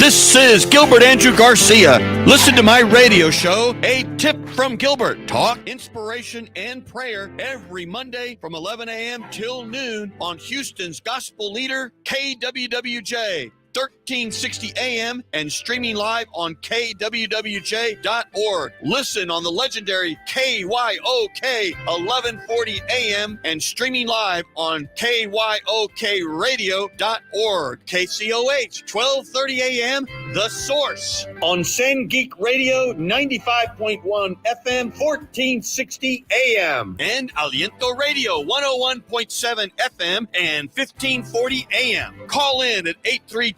This is Gilbert Andrew Garcia. Listen to my radio show, A Tip from Gilbert. Talk, inspiration, and prayer every Monday from 11 a.m. till noon on Houston's gospel leader, KWWJ. 1360 AM and streaming live on kwwj.org. Listen on the legendary KYOK 1140 AM and streaming live on kyokradio.org. KCOH 1230 AM, The Source. On San Geek Radio 95.1 FM 1460 AM. And Aliento Radio 101.7 FM and 1540 AM. Call in at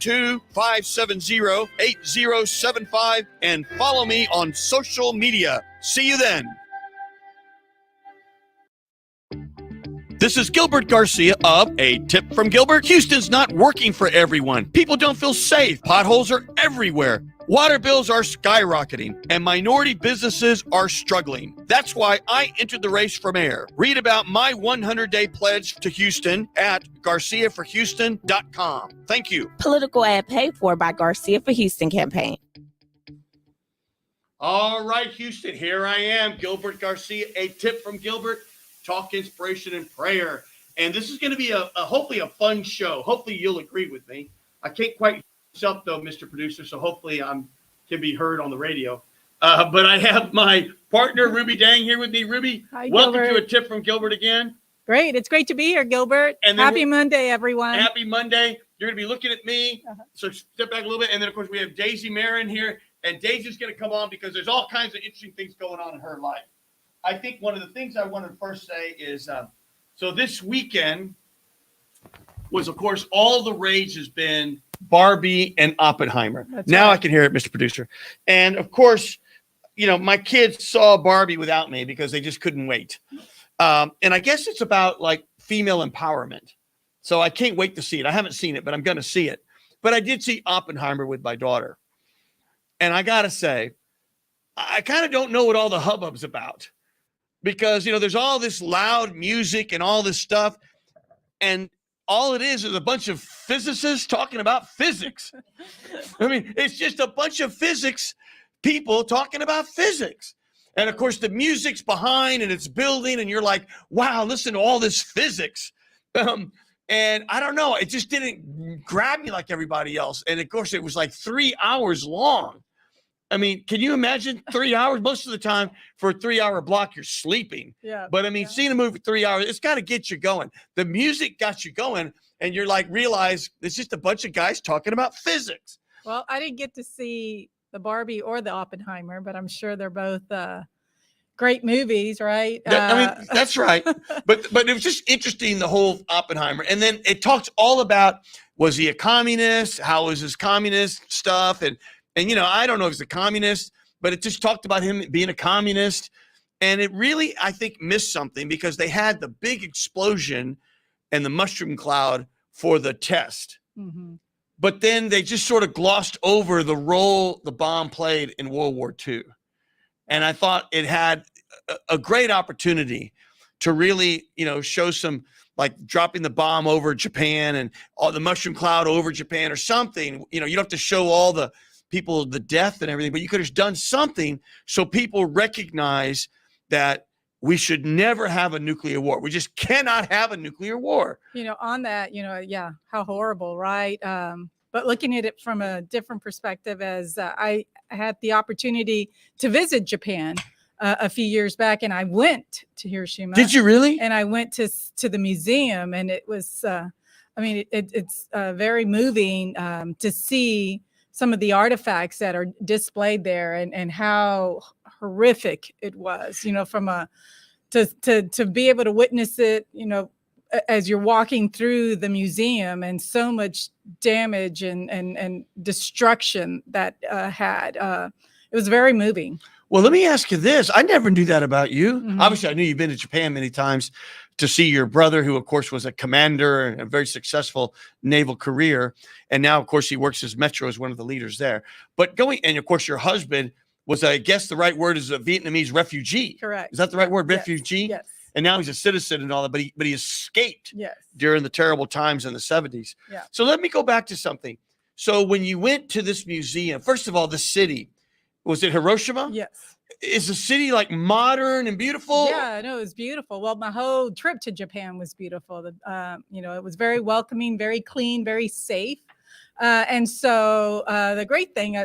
832-570-8075 and follow me on social media. See you then. This is Gilbert Garcia of A Tip from Gilbert. Houston's not working for everyone. People don't feel safe. Potholes are everywhere. Water bills are skyrocketing, and minority businesses are struggling. That's why I entered the race for mayor. Read about my 100-day pledge to Houston at GarciaForHouston.com. Thank you. Political ad paid for by Garcia for Houston campaign. All right, Houston, here I am, Gilbert Garcia, A Tip from Gilbert, talk, inspiration, and prayer. And this is going to be hopefully a fun show. Hopefully you'll agree with me. I can't quite myself though, Mr. Producer, so hopefully I can be heard on the radio. But I have my partner, Ruby Dang, here with me. Ruby, hi, welcome Gilbert. to A Tip from Gilbert again. Great. It's great to be here, Gilbert. And happy Monday, everyone. Happy Monday. You're going to be looking at me. So step back a little bit. And then, of course, we have Daisy Marin here. And Daisy's going to come on because there's all kinds of interesting things going on in her life. I think one of the things I want to first say is, so this weekend was, of course, all the rage has been Barbie and Oppenheimer. That's now right. I can hear it, Mr. Producer. And, of course, you know, my kids saw Barbie without me because they just couldn't wait. And I guess it's about, like, female empowerment. So I can't wait to see it. I haven't seen it, but I'm going to see it. But I did see Oppenheimer with my daughter. And I got to say, I kind of don't know what all the hubbub's about. Because, you know, there's all this loud music and all this stuff. And all it is a bunch of physicists talking about physics. I mean, it's just a bunch of physics people talking about physics. And, of course, the music's behind and it's building. And you're like, wow, listen to all this physics. And I don't know. It just didn't grab me like everybody else. And, of course, it was like 3 hours long. I mean, can you imagine 3 hours? Most of the time for a 3 hour block, you're sleeping. Yeah. But I mean, seeing a movie for 3 hours, it's got to get you going. The music got you going and you're like, realize it's just a bunch of guys talking about physics. Well, I didn't get to see the Barbie or the Oppenheimer, but I'm sure they're both great movies, right? I mean, that's right. But it was just interesting, the whole Oppenheimer. And then it talks all about, was he a communist? How was his communist stuff? And you know, I don't know if he's a communist, but it just talked about him being a communist. And it really, I think, missed something because they had the big explosion and the mushroom cloud for the test. Mm-hmm. But then they just sort of glossed over the role the bomb played in World War II. And I thought it had a great opportunity to really, you know, show some, like dropping the bomb over Japan and all the mushroom cloud over Japan or something. You know, you don't have to show all the people, the death and everything, but you could have done something so people recognize that we should never have a nuclear war. We just cannot have a nuclear war. You know, on that, you know, yeah, how horrible, right? But looking at it from a different perspective, as I had the opportunity to visit Japan a few years back, and I went to Hiroshima. Did you really? And I went to the museum, and it was, I mean, it's very moving to see some of the artifacts that are displayed there and how horrific it was, you know, from to be able to witness it, you know, as you're walking through the museum and so much damage and destruction that had, it was very moving. Well, let me ask you this. I never knew that about you. Mm-hmm. Obviously, I knew you've been to Japan many times to see your brother, who, of course, was a commander and a very successful naval career. And now, of course, he works as Metro as one of the leaders there. But and of course, your husband was, I guess the right word is a Vietnamese refugee. Correct. Is that the right word? Yes. Refugee? Yes. And now he's a citizen and all that, but he escaped Yes. during the terrible times in the 70s. Yeah. So let me go back to something. So when you went to this museum, first of all, the city, was it Hiroshima? Yes. Is the city like modern and beautiful? Yeah, no, it was beautiful. Well, my whole trip to Japan was beautiful. It was very welcoming, very clean, very safe. And so the great thing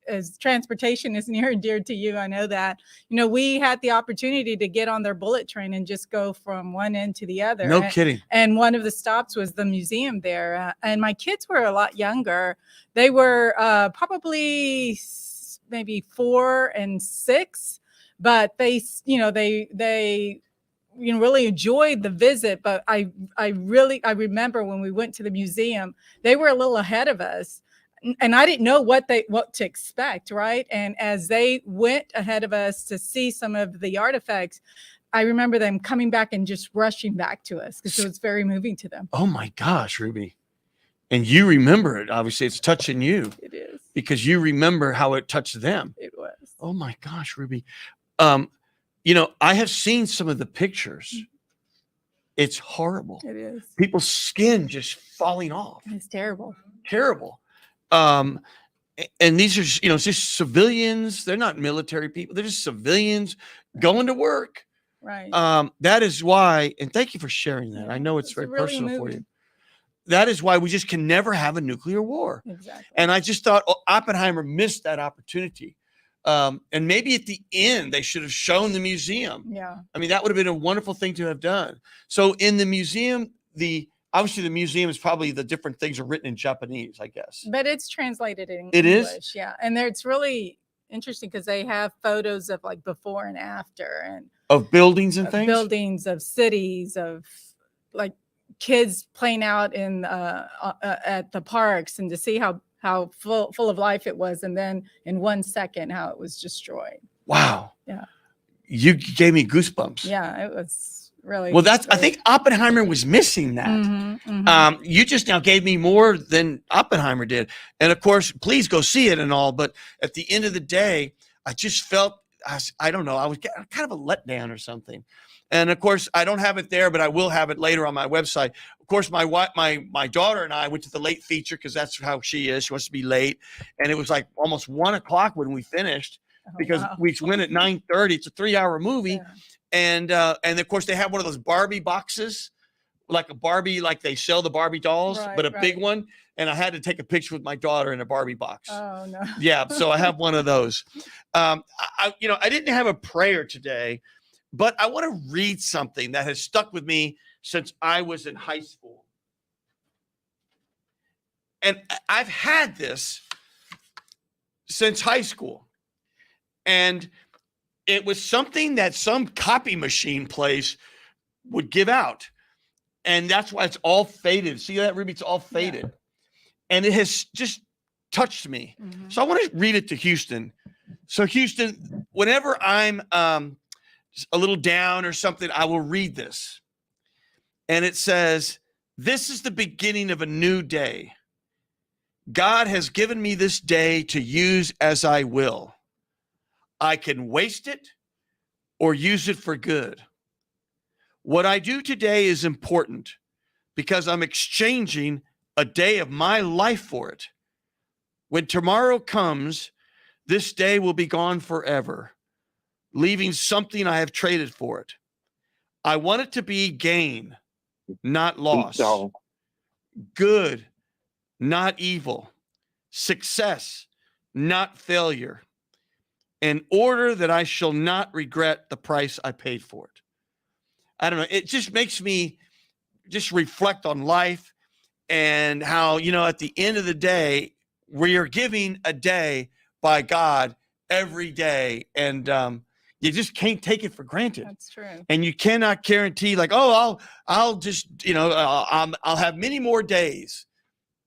is transportation is near and dear to you. I know that. We had the opportunity to get on their bullet train and just go from one end to the other. No kidding. And one of the stops was the museum there. And my kids were a lot younger. They were probably maybe 4 and 6, but they really enjoyed the visit. But I remember when we went to the museum, they were a little ahead of us, and I didn't know what to expect, right? And as they went ahead of us to see some of the artifacts, I remember them coming back and just rushing back to us because it was very moving to them. Oh my gosh, Ruby. And you remember it. Obviously, it's touching you. It is. Because you remember how it touched them. It was. Oh my gosh, Ruby. I have seen some of the pictures. It's horrible. It is. People's skin just falling off. It's terrible. Terrible. And these are, just civilians. They're not military people. They're just civilians going to work. Right. That is why, and thank you for sharing that. I know it's very really personal for moving. you. That is why we just can never have a nuclear war. Exactly. And I just thought Oppenheimer missed that opportunity. And maybe at the end, they should have shown the museum. Yeah. I mean, that would have been a wonderful thing to have done. So in the museum, obviously the museum is probably the different things are written in Japanese, I guess. But it's translated in It English. is? Yeah. And it's really interesting because they have photos of like before and after, and Of buildings and things? buildings, of cities, of like kids playing out in at the parks, and to see how full of life it was, and then in 1 second how it was destroyed. Wow. Yeah. You gave me goosebumps. Yeah, it was really Well, I think Oppenheimer was missing that. You just now gave me more than Oppenheimer did. And of course, please go see it and all. But at the end of the day, I just felt, I don't know, I was kind of a letdown or something. And of course, I don't have it there, but I will have it later on my website. Of course, my daughter and I went to the late feature because that's how she is. She wants to be late. And it was like almost 1 o'clock when we finished because we went at 9:30. It's a 3-hour movie. Yeah. And of course, they have one of those Barbie boxes, like a Barbie, like they sell the Barbie dolls, but a big one. And I had to take a picture with my daughter in a Barbie box. Oh, no. Yeah, so I have one of those. I didn't have a prayer today, but I want to read something that has stuck with me since I was in high school. And I've had this since high school. And it was something that some copy machine place would give out. And that's why it's all faded. See that, Ruby? It's all faded. Yeah. And it has just touched me. Mm-hmm. So I want to read it to Houston. So Houston, whenever I'm a little down or something, I will read this. And it says, "This is the beginning of a new day. God has given me this day to use as I will. I can waste it or use it for good. What I do today is important because I'm exchanging a day of my life for it. When tomorrow comes, this day will be gone forever, leaving something I have traded for it. I want it to be gain, not loss. Good, not evil. Success, not failure. In order that I shall not regret the price I paid for it." I don't know. It just makes me just reflect on life and how, at the end of the day, we are giving a day by God every day. And you just can't take it for granted. That's true. And you cannot guarantee like, I'll just, I'll have many more days.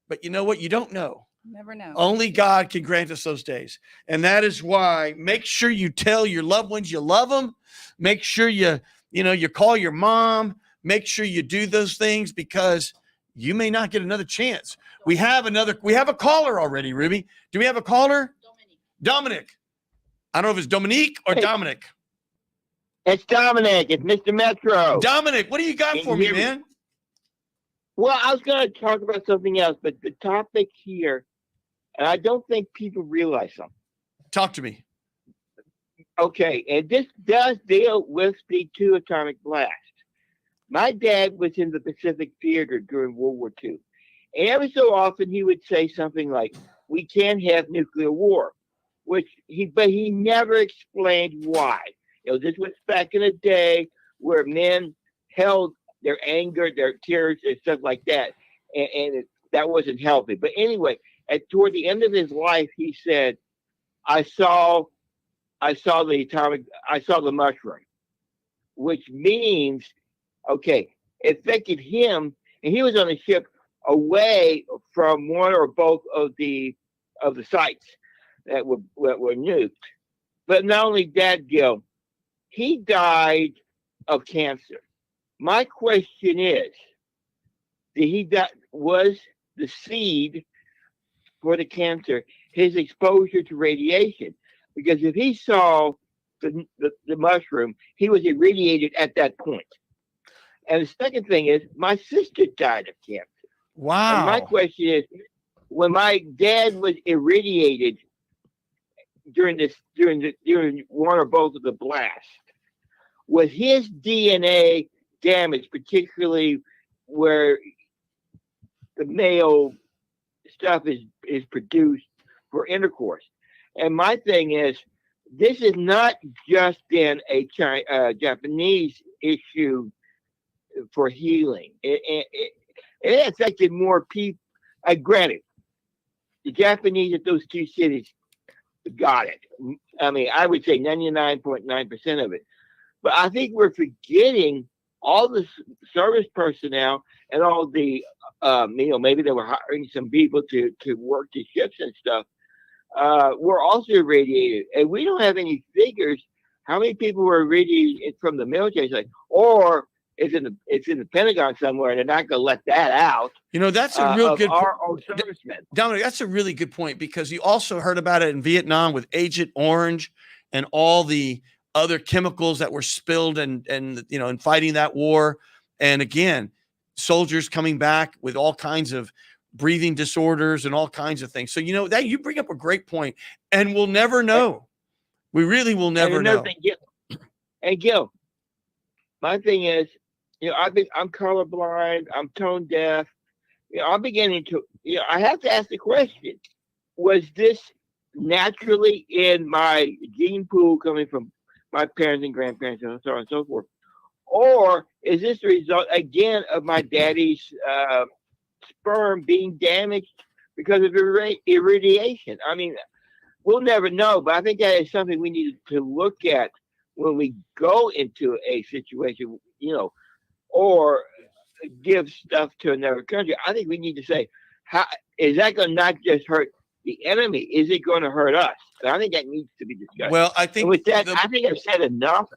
But you know what? You don't know. Never know. Only God can grant us those days. And that is why make sure you tell your loved ones you love them. Make sure you call your mom. Make sure you do those things because you may not get another chance. We have a caller already, Ruby. Do we have a caller? Dominic. I don't know if it's Dominique or Dominic. It's Dominic. It's Mr. Metro. Dominic, what do you got for me, man? Well, I was going to talk about something else, but the topic here, and I don't think people realize something. Talk to me. Okay, and this does deal with the two atomic blasts. My dad was in the Pacific Theater during World War II. And every so often he would say something like, "We can't have nuclear war," but he never explained why. This was back in the day where men held their anger, their tears, and stuff like that, that wasn't healthy. But anyway, toward the end of his life, he said, "I saw, I saw the mushroom," which means, okay, it affected him, and he was on a ship away from one or both of the sites that were nuked. But not only that, Gil, he died of cancer. My question is, was the seed for the cancer his exposure to radiation? Because if he saw the mushroom, he was irradiated at that point. And the second thing is, my sister died of cancer. Wow. And my question is, when my dad was irradiated during one or both of the blasts, was his DNA damaged, particularly where the male stuff is produced for intercourse? And my thing is, this has not just been a Japanese issue for healing. It affected more people. Granted, the Japanese at those two cities got it. I mean, I would say 99.9% of it. But I think we're forgetting all the service personnel and all the, maybe they were hiring some people to work the ships and stuff. Were also irradiated, and we don't have any figures how many people were irradiated from the military side, or it's in the Pentagon somewhere, and they're not going to let that out. That's a real good our own servicemen. Dominic, that's a really good point, because you also heard about it in Vietnam with Agent Orange and all the other chemicals that were spilled and in fighting that war. And again, soldiers coming back with all kinds of breathing disorders and all kinds of things. So, that you bring up a great point, and we'll never know. We really will never know. And Gil, my thing is, I'm colorblind, I'm tone deaf. I'm beginning to, I have to ask the question, was this naturally in my gene pool coming from my parents and grandparents and so on and so forth? Or is this the result, again, of my daddy's sperm being damaged because of irradiation? I mean, we'll never know, but I think that is something we need to look at when we go into a situation, or give stuff to another country. I think we need to say, how is that going to not just hurt the enemy? Is it going to hurt us? And I think that needs to be discussed. Well, I think with that, I think I've said enough.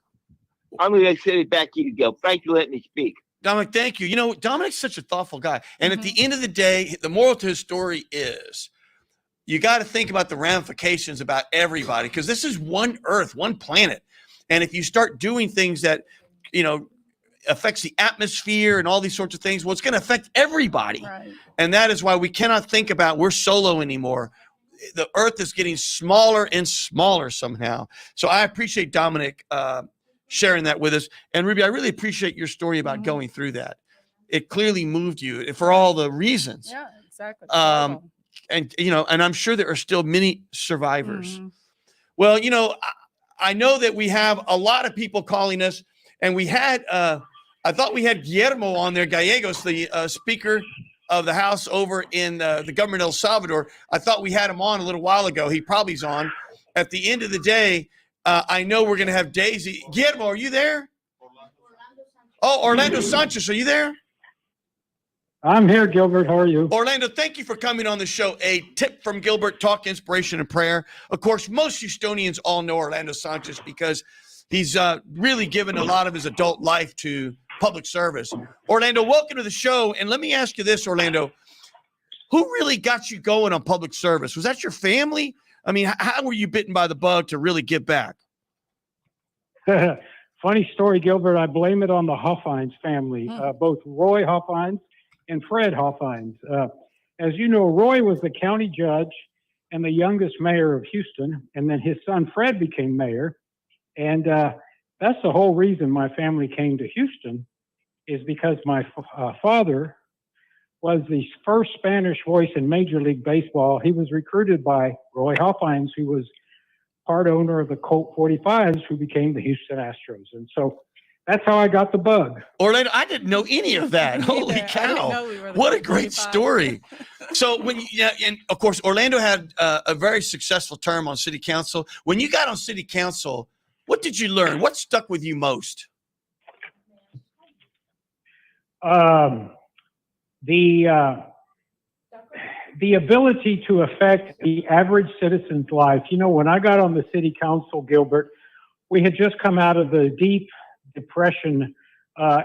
I'm going to send it back to you, Gil. Thanks for letting me speak. Dominic, thank you. Dominic's such a thoughtful guy. And at the end of the day, the moral to his story is you got to think about the ramifications about everybody, because this is one Earth, one planet. And if you start doing things that, affects the atmosphere and all these sorts of things, well, it's going to affect everybody. Right. And that is why we cannot think about we're solo anymore. The Earth is getting smaller and smaller somehow. So I appreciate Dominic sharing that with us. And Ruby, I really appreciate your story about going through that. It clearly moved you for all the reasons. Yeah, exactly. And I'm sure there are still many survivors. Well, I know that we have a lot of people calling us, and we had I thought we had Guillermo on there, Gallegos, the Speaker of the House over in the government of El Salvador. I thought we had him on a little while ago. He probably's on. At the end of the day, I know we're going to have Daisy. Guillermo, are you there? Oh, Orlando Sanchez, are you there? I'm here, Gilbert. How are you? Orlando, thank you for coming on the show. A tip from Gilbert, talk, inspiration, and prayer. Of course, most Houstonians all know Orlando Sanchez because he's really given a lot of his adult life to public service. Orlando, welcome to the show. And let me ask you this, Orlando. Who really got you going on public service? Was that your family? I mean, how were you bitten by the bug to really give back? Funny story, Gilbert. I blame it on the Huffines family. Both Roy Huffines and Fred Hoffines. As you know, Roy was the county judge and the youngest mayor of Houston, and then his son Fred became mayor. And that's the whole reason my family came to Houston, is because my father was the first Spanish voice in Major League Baseball. He was recruited by Roy Hoffines, who was part owner of the Colt 45s, who became the Houston Astros. And so that's how I got the bug. Orlando, I didn't know any of that. Holy I didn't cow. know we were the What a Colt great 45. story. So when you, yeah, and of course, Orlando had a very successful term on city council. When you got on city council, what did you learn? What stuck with you most? The ability to affect the average citizen's life. You know, when I got on the city council, Gilbert, we had just come out of the deep depression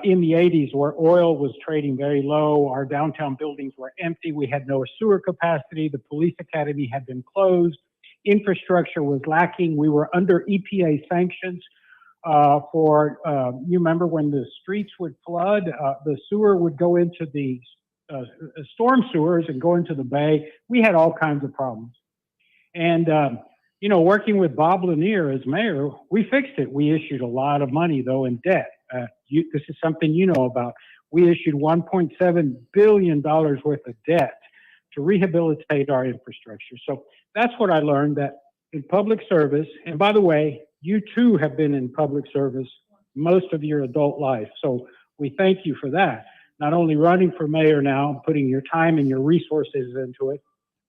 in the 80s, where oil was trading very low. Our downtown buildings were empty. We had no sewer capacity. The police academy had been closed. Infrastructure was lacking. We were under EPA sanctions you remember when the streets would flood, the sewer would go into the storm sewers and go into the bay. We had all kinds of problems. And, you know, working with Bob Lanier as mayor, we fixed it. We issued a lot of money, though, in debt. This is something you know about. We issued $1.7 billion worth of debt to rehabilitate our infrastructure. So that's what I learned, that in public service, and by the way, you too have been in public service most of your adult life. So we thank you for that. Not only running for mayor now, putting your time and your resources into it,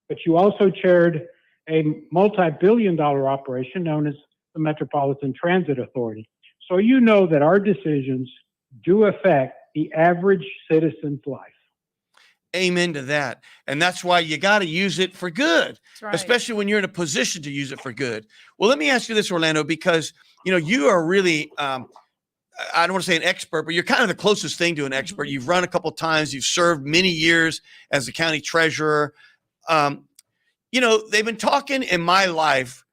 but you also chaired a multi-billion-dollar operation known as the Metropolitan Transit Authority. So you know that our decisions do affect the average citizen's life. Amen to that. And that's why you got to use it for good, That's right. especially when you're in a position to use it for good. Well, let me ask you this, Orlando, because, you know, you are really, I don't want to say an expert, but you're kind of the closest thing to an expert. You've run a couple of times. You've served many years as the county treasurer. You know, they've been talking in my life.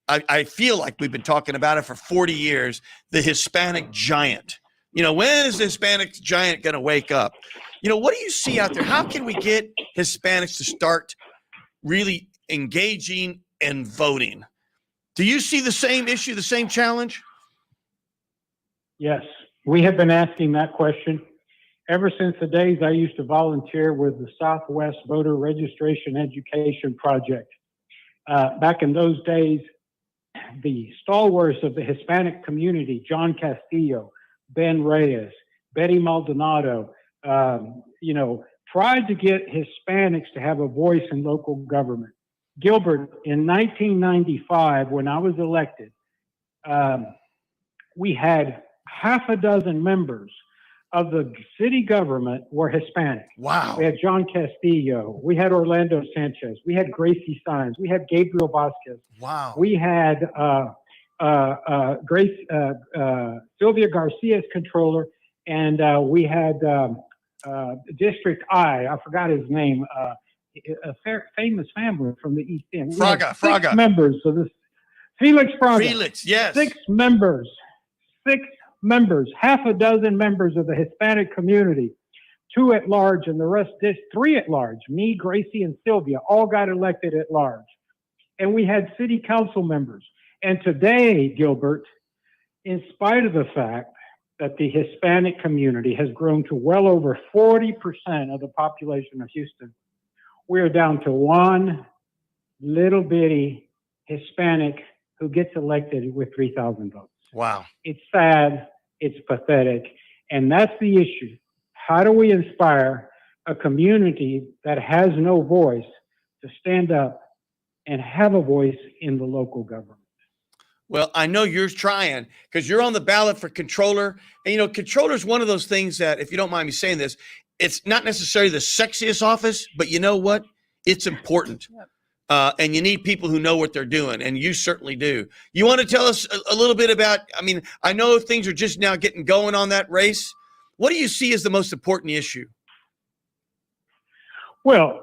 I feel like we've been talking about it for 40 years, the Hispanic giant. You know, when is the Hispanic giant going to wake up? You know, what do you see out there? How can we get Hispanics to start really engaging and voting? Do you see the same issue, the same challenge? Yes, we have been asking that question ever since the days I used to volunteer with the Southwest Voter Registration Education Project. Back in those days, the stalwarts of the Hispanic community, John Castillo, Ben Reyes, Betty Maldonado, you know, tried to get Hispanics to have a voice in local government. Gilbert, in 1995, when I was elected, we had half a dozen members of the city government were Hispanic. Wow. We had John Castillo. We had Orlando Sanchez. We had Gracie Sines. We had Gabriel Vasquez. Wow. We had Sylvia Garcia as controller, and we had District I forgot his name, a famous family from the East End. Fraga. Members of this. Felix Fraga. Felix, yes. Six members, half a dozen members of the Hispanic community, 2 at large, and the rest, 3 at large. Me, Gracie, and Sylvia all got elected at large. And we had city council members. And today, Gilbert, in spite of the fact that the Hispanic community has grown to well over 40% of the population of Houston, we are down to one little bitty Hispanic who gets elected with 3,000 votes. Wow. It's sad, it's pathetic, and that's the issue. How do we inspire a community that has no voice to stand up and have a voice in the local government? Well, I know you're trying because you're on the ballot for controller. And, you know, controller is one of those things that, if you don't mind me saying this, it's not necessarily the sexiest office, but you know what? It's important. Yep. And you need people who know what they're doing, and you certainly do. You want to tell us a little bit about, I mean, I know things are just now getting going on that race. What do you see as the most important issue? Well,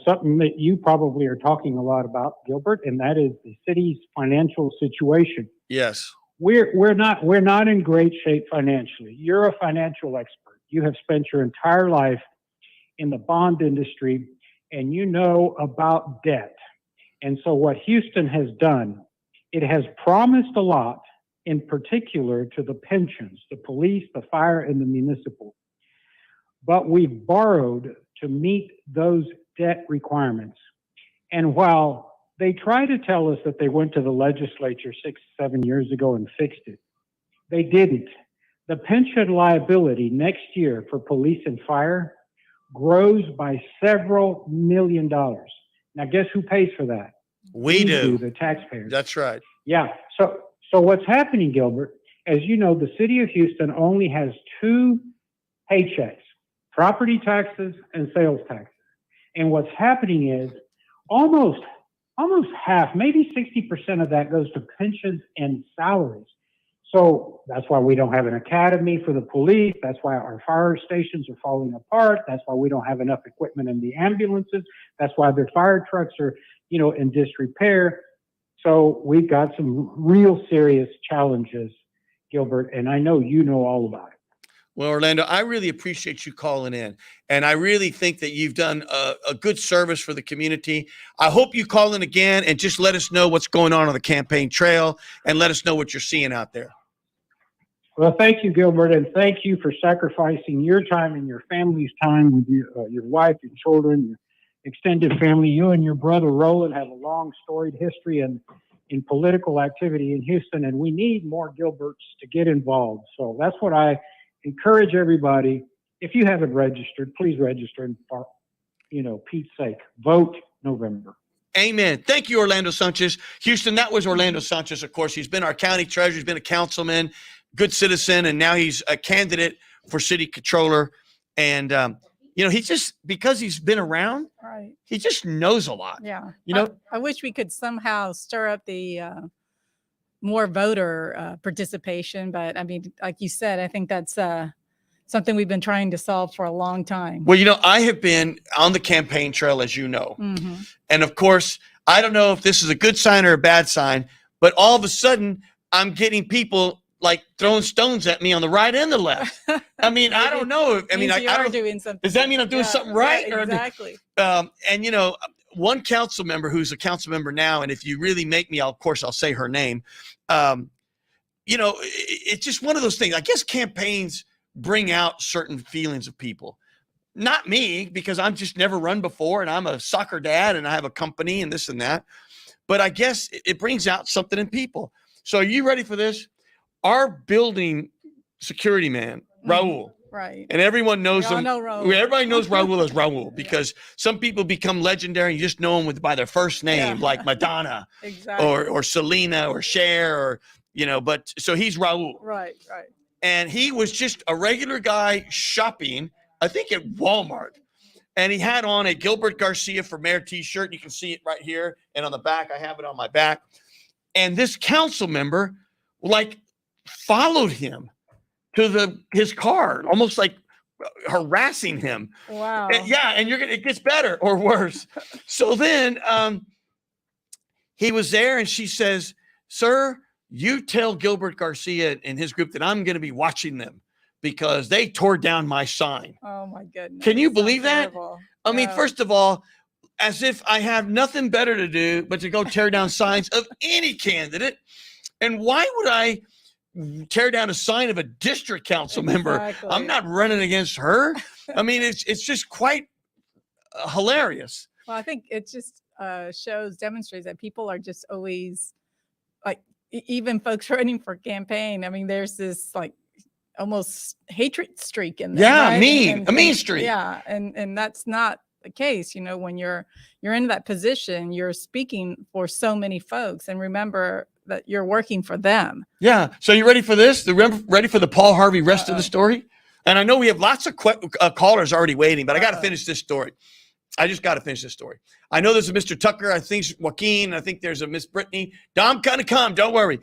something that you probably are talking a lot about, Gilbert, and that is the city's financial situation. Yes. We're not in great shape financially. You're a financial expert. You have spent your entire life in the bond industry, and you know about debt. And so what Houston has done, it has promised a lot, in particular to the pensions, the police, the fire, and the municipal. But we've borrowed to meet those debt requirements. And while they try to tell us that they went to the legislature 6, 7 years ago and fixed it, they didn't. The pension liability next year for police and fire grows by several $1 million. Now, guess who pays for that? We do. The taxpayers. That's right. Yeah. So what's happening, Gilbert, as you know, the city of Houston only has 2 paychecks, property taxes and sales taxes. And what's happening is almost half, maybe 60% of that goes to pensions and salaries. So that's why we don't have an academy for the police. That's why our fire stations are falling apart. That's why we don't have enough equipment in the ambulances. That's why their fire trucks are, in disrepair. So we've got some real serious challenges, Gilbert, and I know you know all about it. Well, Orlando, I really appreciate you calling in, and I really think that you've done a good service for the community. I hope you call in again and just let us know what's going on the campaign trail and let us know what you're seeing out there. Well, thank you, Gilbert, and thank you for sacrificing your time and your family's time with your wife, your children, your extended family. You and your brother Roland have a long, storied history in political activity in Houston, and we need more Gilberts to get involved. So that's what I encourage everybody. If you haven't registered, please register, and for Pete's sake, vote November. Amen. Thank you, Orlando Sanchez. Houston, that was Orlando Sanchez, of course. He's been our county treasurer. He's been a councilman, good citizen, and now he's a candidate for city controller. And, he just, because he's been around, Right. he just knows a lot. Yeah. You know, I wish we could somehow stir up the more voter participation. But I mean, like you said, I think that's something we've been trying to solve for a long time. well, I have been on the campaign trail, as you know. Mm-hmm. And of course, I don't know if this is a good sign or a bad sign, but all of a sudden I'm getting people like throwing stones at me on the right and the left. I mean, I don't know. I mean, I don't, doing something. does that mean I'm doing something right? Yeah, exactly. And one council member who's a council member now, and if you really make me, of course, I'll say her name. It's just one of those things. I guess campaigns bring out certain feelings of people. Not me, because I'm just never run before, and I'm a soccer dad, and I have a company and this and that. But I guess it brings out something in people. So are you ready for this? Our building security man, Raul, Right. and everyone knows him. Everybody knows Raul as Raul because some people become legendary. You just know them by their first name, like Madonna, Exactly. or Selena, or Cher, or But so he's Raul, Right. and he was just a regular guy shopping, I think at Walmart, and he had on a Gilbert Garcia for Mayor T-shirt. You can see it right here, and on the back, I have it on my back. And this council member, followed him to his car, almost like harassing him. Wow. And it gets better or worse. So then he was there, and she says, "Sir, you tell Gilbert Garcia and his group that I'm going to be watching them because they tore down my sign." Oh my goodness. Can you believe that? Terrible. I mean, first of all, as if I have nothing better to do but to go tear down signs of any candidate. And why would I tear down a sign of a district council member? I'm not running against her. I mean, it's just quite hilarious. Well, I think it just demonstrates that people are just always even folks running for campaign. I mean, there's this almost hatred streak in there. Yeah, right? a mean streak. Yeah, and that's not the case. When you're in that position, you're speaking for so many folks, and remember that you're working for them. Yeah. So you ready for this? Ready for the Paul Harvey rest of the story? And I know we have lots of callers already waiting, but I got to finish this story. I just got to finish this story. I know there's a Mr. Tucker. I think Joaquin. I think there's a Miss Brittany. I'm going to come. Don't worry.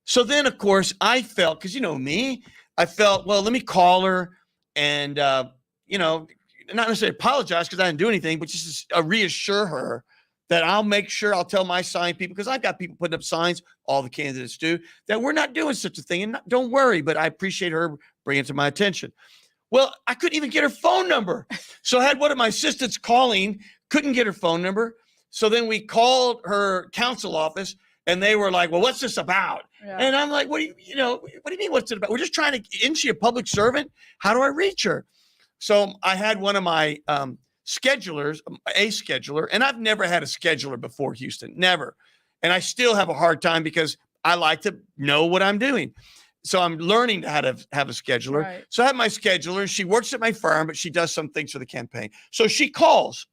So then, of course, I felt, because me, I felt, well, let me call her and, not necessarily apologize because I didn't do anything, but just reassure her that I'll make sure I'll tell my sign people, because I've got people putting up signs, all the candidates do, that we're not doing such a thing. And don't worry, but I appreciate her bringing it to my attention. Well, I couldn't even get her phone number. So I had one of my assistants calling, couldn't get her phone number. So then we called her council office and they were like, well, what's this about? Yeah. And I'm like, what do you mean what's it about? We're just trying to, isn't she a public servant? How do I reach her? So I had one of my schedulers, a scheduler, and I've never had a scheduler before, Houston, never. And I still have a hard time because I like to know what I'm doing. So I'm learning how to have a scheduler. Right. So I have my scheduler. She works at my firm, but she does some things for the campaign. So she calls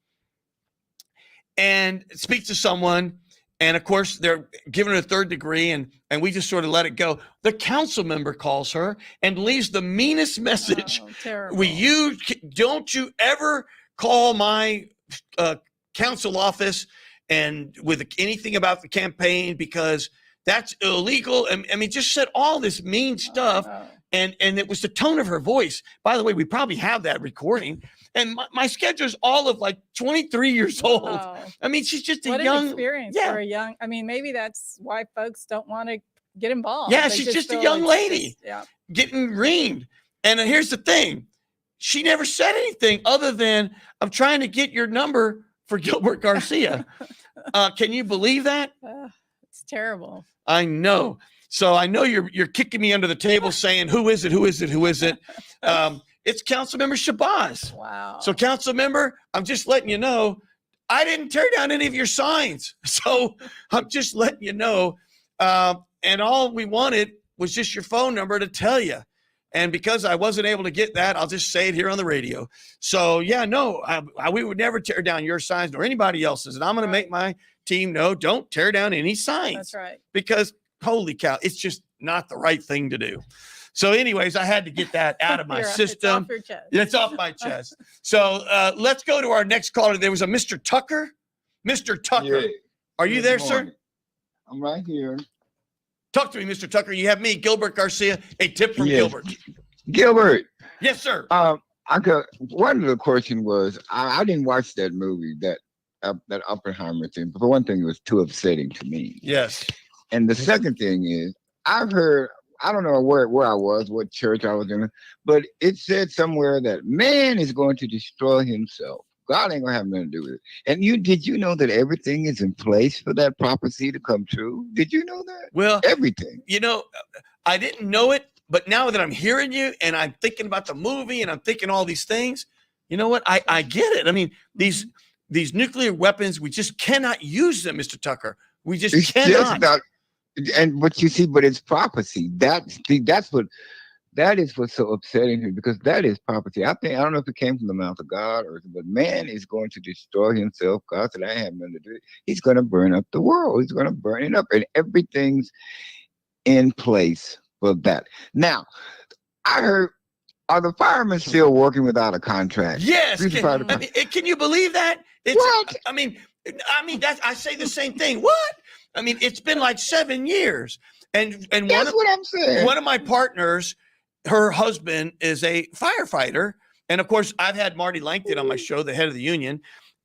and speaks to someone. And of course, they're giving her a third degree, and we just sort of let it go. The council member calls her and leaves the meanest message. Oh, terrible. Don't you ever call my council office and with anything about the campaign, because that's illegal. I mean, just said all this mean stuff. Oh. And it was the tone of her voice. By the way, we probably have that recording. And my schedule's all of like 23 years old. Oh. I mean, she's just What a an young experience for a young. I mean, maybe that's why folks don't want to get involved. Yeah, They she's just a feel young it's lady. just- yeah. getting reamed. And here's the thing. She never said anything other than, I'm trying to get your number for Gilbert Garcia. Can you believe that? It's terrible. I know. So I know you're kicking me under the table saying, who is it? Who is it? Who is it? It's Councilmember Shabazz. Wow. So Councilmember, I'm just letting you know, I didn't tear down any of your signs. So I'm just letting you know. And all we wanted was just your phone number to tell you. And because I wasn't able to get that, I'll just say it here on the radio. So yeah, no, we would never tear down your signs nor anybody else's. And I'm going to make my team know, don't tear down any signs. That's right. Because holy cow, it's just not the right thing to do. So anyways, I had to get that out of my system. It's off your chest. It's off my chest. So let's go to our next caller. There was a Mr. Tucker. Mr. Tucker. Yeah. Are you Good there, morning. sir? I'm right here. Talk to me, Mr. Tucker. You have me, Gilbert Garcia, a tip from Yes. Gilbert. Gilbert, Yes, sir. one of the question was, I didn't watch that movie, that Oppenheimer thing. But for one thing, it was too upsetting to me. Yes. And the second thing is, I've heard, I don't know where I was, what church I was in, but it said somewhere that man is going to destroy himself. God ain't gonna have nothing to do with it. And did you know that everything is in place for that prophecy to come true? Did you know that? Well, Everything. you know, I didn't know it, but now that I'm hearing you and I'm thinking about the movie and I'm thinking all these things, you know what? I get it. I mean, these nuclear weapons, we just cannot use them, Mr. Tucker. We just It's cannot. just about, and what you see, but it's prophecy. That is what's so upsetting here, because that is prophecy. I don't know if it came from the mouth of God but man is going to destroy himself. God said, I have nothing to do with it. He's going to burn up the world. He's going to burn it up, and everything's in place for that. Now, I heard, are the firemen still working without a contract? Yes. Police fire department. Can you believe that? What? I mean, I say the same thing. What? I mean, it's been like 7 years. And That's what I'm saying. one of my partners, her husband is a firefighter. And of course, I've had Marty Langton on my show, the head of the union.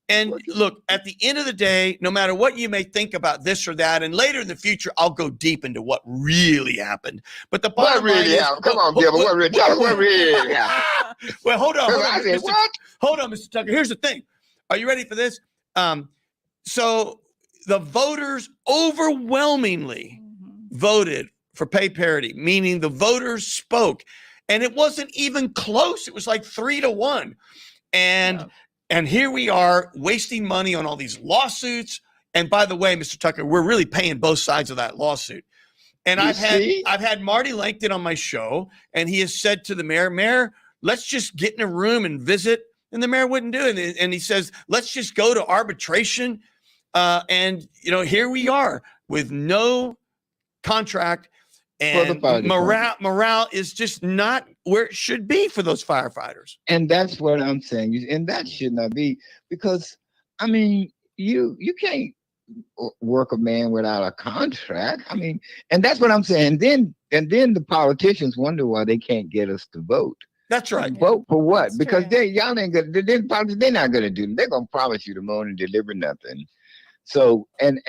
And look, at the end of the day, no matter what you may think about this or that, and later in the future, I'll go deep into what really happened. But the bottom line is, Come on, Gilbert. What really happened? well, hold on. I said, what? Hold on, Mr. Tucker. Here's the thing. Are you ready for this? So the voters overwhelmingly voted for pay parity, meaning the voters spoke, and it wasn't even close. It was like 3-1. And here we are wasting money on all these lawsuits. And by the way, Mr. Tucker, we're really paying both sides of that lawsuit. And I've had Marty Langton on my show, and he has said to the mayor, let's just get in a room and visit. And the mayor wouldn't do it. And he says, let's just go to arbitration. And, here we are with no contract. And morale is just not where it should be for those firefighters. And that's what I'm saying. And that should not be, because, I mean, you can't work a man without a contract. I mean, and that's what I'm saying. And then the politicians wonder why they can't get us to vote. That's right. Vote for what? That's because true. y'all ain't gonna. They're not gonna do. They're gonna promise you the moon and deliver nothing. So and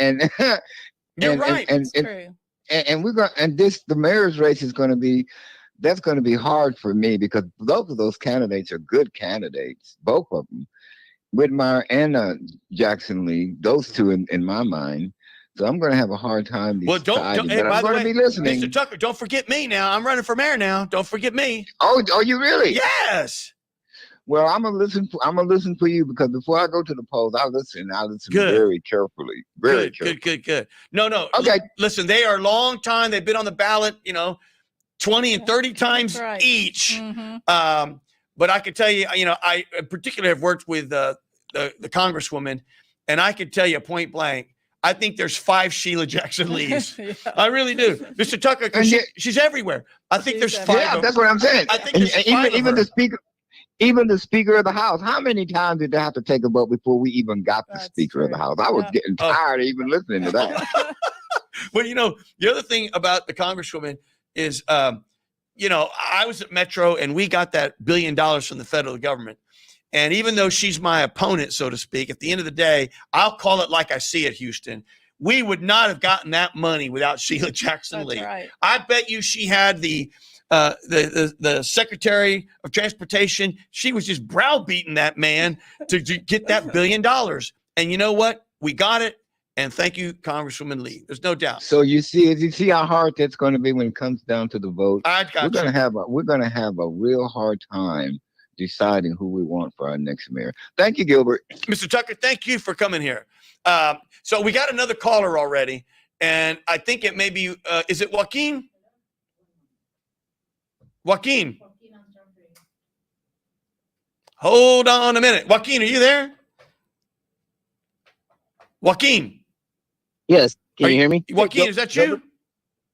You're right. It's true. and we're going, and the mayor's race is going to be that's going to be hard for me because both of those candidates are good candidates, both of them. Whitmire and Jackson Lee, those two in my mind. So I'm going to have a hard time Well, don't deciding, hey, but I'm by the going to way, be listening. Mr. Tucker, don't forget me now. I'm running for mayor now. Don't forget me. Oh, you really? Yes. Well, I'm gonna listen. I'm gonna listen for you because before I go to the polls, I listen. I listen Good. very carefully. Very carefully. Good. No. Okay. Listen, they are a long time. They've been on the ballot, 20 and 30 times right. each. Mhm. But I could tell you, I in particular have worked with the congresswoman, and I could tell you point blank, I think there's 5 Sheila Jackson Lees. Yeah. I really do, Mr. Tucker, because And she's everywhere. I think She's there's everywhere. 5. Yeah, of that's them. what I'm saying. I think And there's 5 of even her. even the Speaker of the House. How many times did they have to take a vote before we even got the That's Speaker of the true. House? I was Yeah. getting tired of even listening to that. Well, the other thing about the congresswoman is, I was at Metro and we got that $1 billion from the federal government. And even though she's my opponent, so to speak, at the end of the day, I'll call it like I see it, Houston. We would not have gotten that money without Sheila Jackson That's Lee. right. I bet you she had the Secretary of Transportation. She was just browbeating that man to get that $1 billion. And you know what? We got it. And thank you, Congresswoman Lee. There's no doubt. So you see how hard that's going to be when it comes down to the vote. I got We're going you. to have a real hard time deciding who we want for our next mayor. Thank you, Gilbert. Mr. Tucker, thank you for coming here. So we got another caller already, and I think it may be, is it Joaquin? Joaquin. Hold on a minute. Joaquin, are you there? Joaquin. Yes. Can Are you hear me? Joaquin, is that you? Gilbert?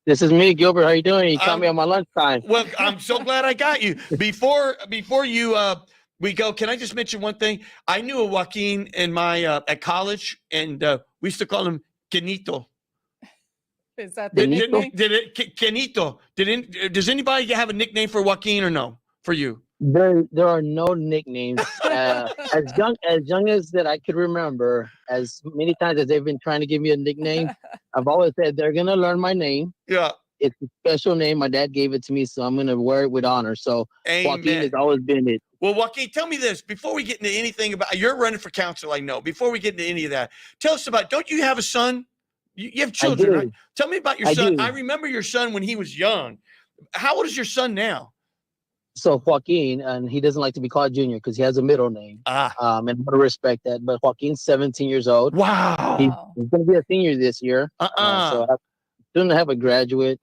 This is me, Gilbert. How you doing? You caught I'm- me on my lunchtime. Well, I'm so glad I got you. Before you we go, can I just mention one thing? I knew a Joaquin in my at college, and we used to call him Kenito. Is that the Benito? nickname? Kenito. Does anybody have a nickname for Joaquin or no? For you? There are no nicknames. As young as that I could remember, as many times as they've been trying to give me a nickname, I've always said they're gonna learn my name. Yeah. It's a special name. My dad gave it to me, so I'm gonna wear it with honor. So Joaquin Amen. has always been it. Well, Joaquin, tell me this before we get into anything about you're running for council. I know. Before we get into any of that, tell us about. Don't you have a son? You have children, do. right? Tell me about your I son. do. I remember your son when he was young. How old is your son now? So Joaquin, and he doesn't like to be called Junior because he has a middle name. Ah, And I want to respect that. But Joaquin's 17 years old. wow. He's going to be a senior this year. So I soon to have a graduate.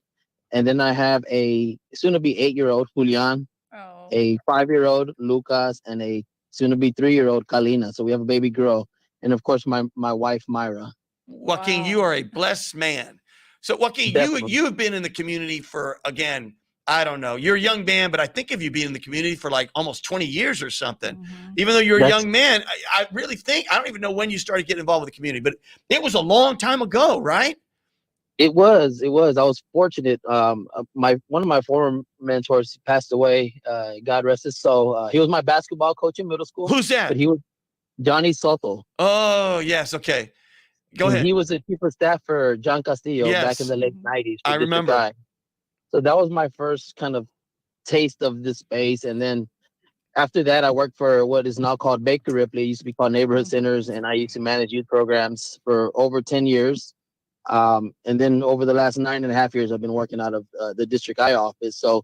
And then I have a soon to be 8-year-old Julian, Oh. a 5-year-old Lucas, and a soon to be 3-year-old Kalina. So we have a baby girl. And of course, my wife, Myra. Joaquin, Wow. you are a blessed man. So, Joaquin, Definitely. you have been in the community for, again, I don't know. You're a young man, but I think of you being in the community for like almost 20 years or something. Mhm. Even though you're a That's- young man, I really think, I don't even know when you started getting involved with the community, but it was a long time ago, right? It was. I was fortunate. One of my former mentors passed away. God rest his soul. He was my basketball coach in middle school. Who's that? But he was Johnny Soto. Oh, yes. Okay. Go And ahead. He was the chief of staff for John Castillo back Yes. in the late 90s. for I District remember. I. So that was my first kind of taste of this space. And then after that, I worked for what is now called Baker Ripley. It used to be called Neighborhood Centers. And I used to manage youth programs for over 10 years. And then over the last 9.5 years, I've been working out of the District I office. So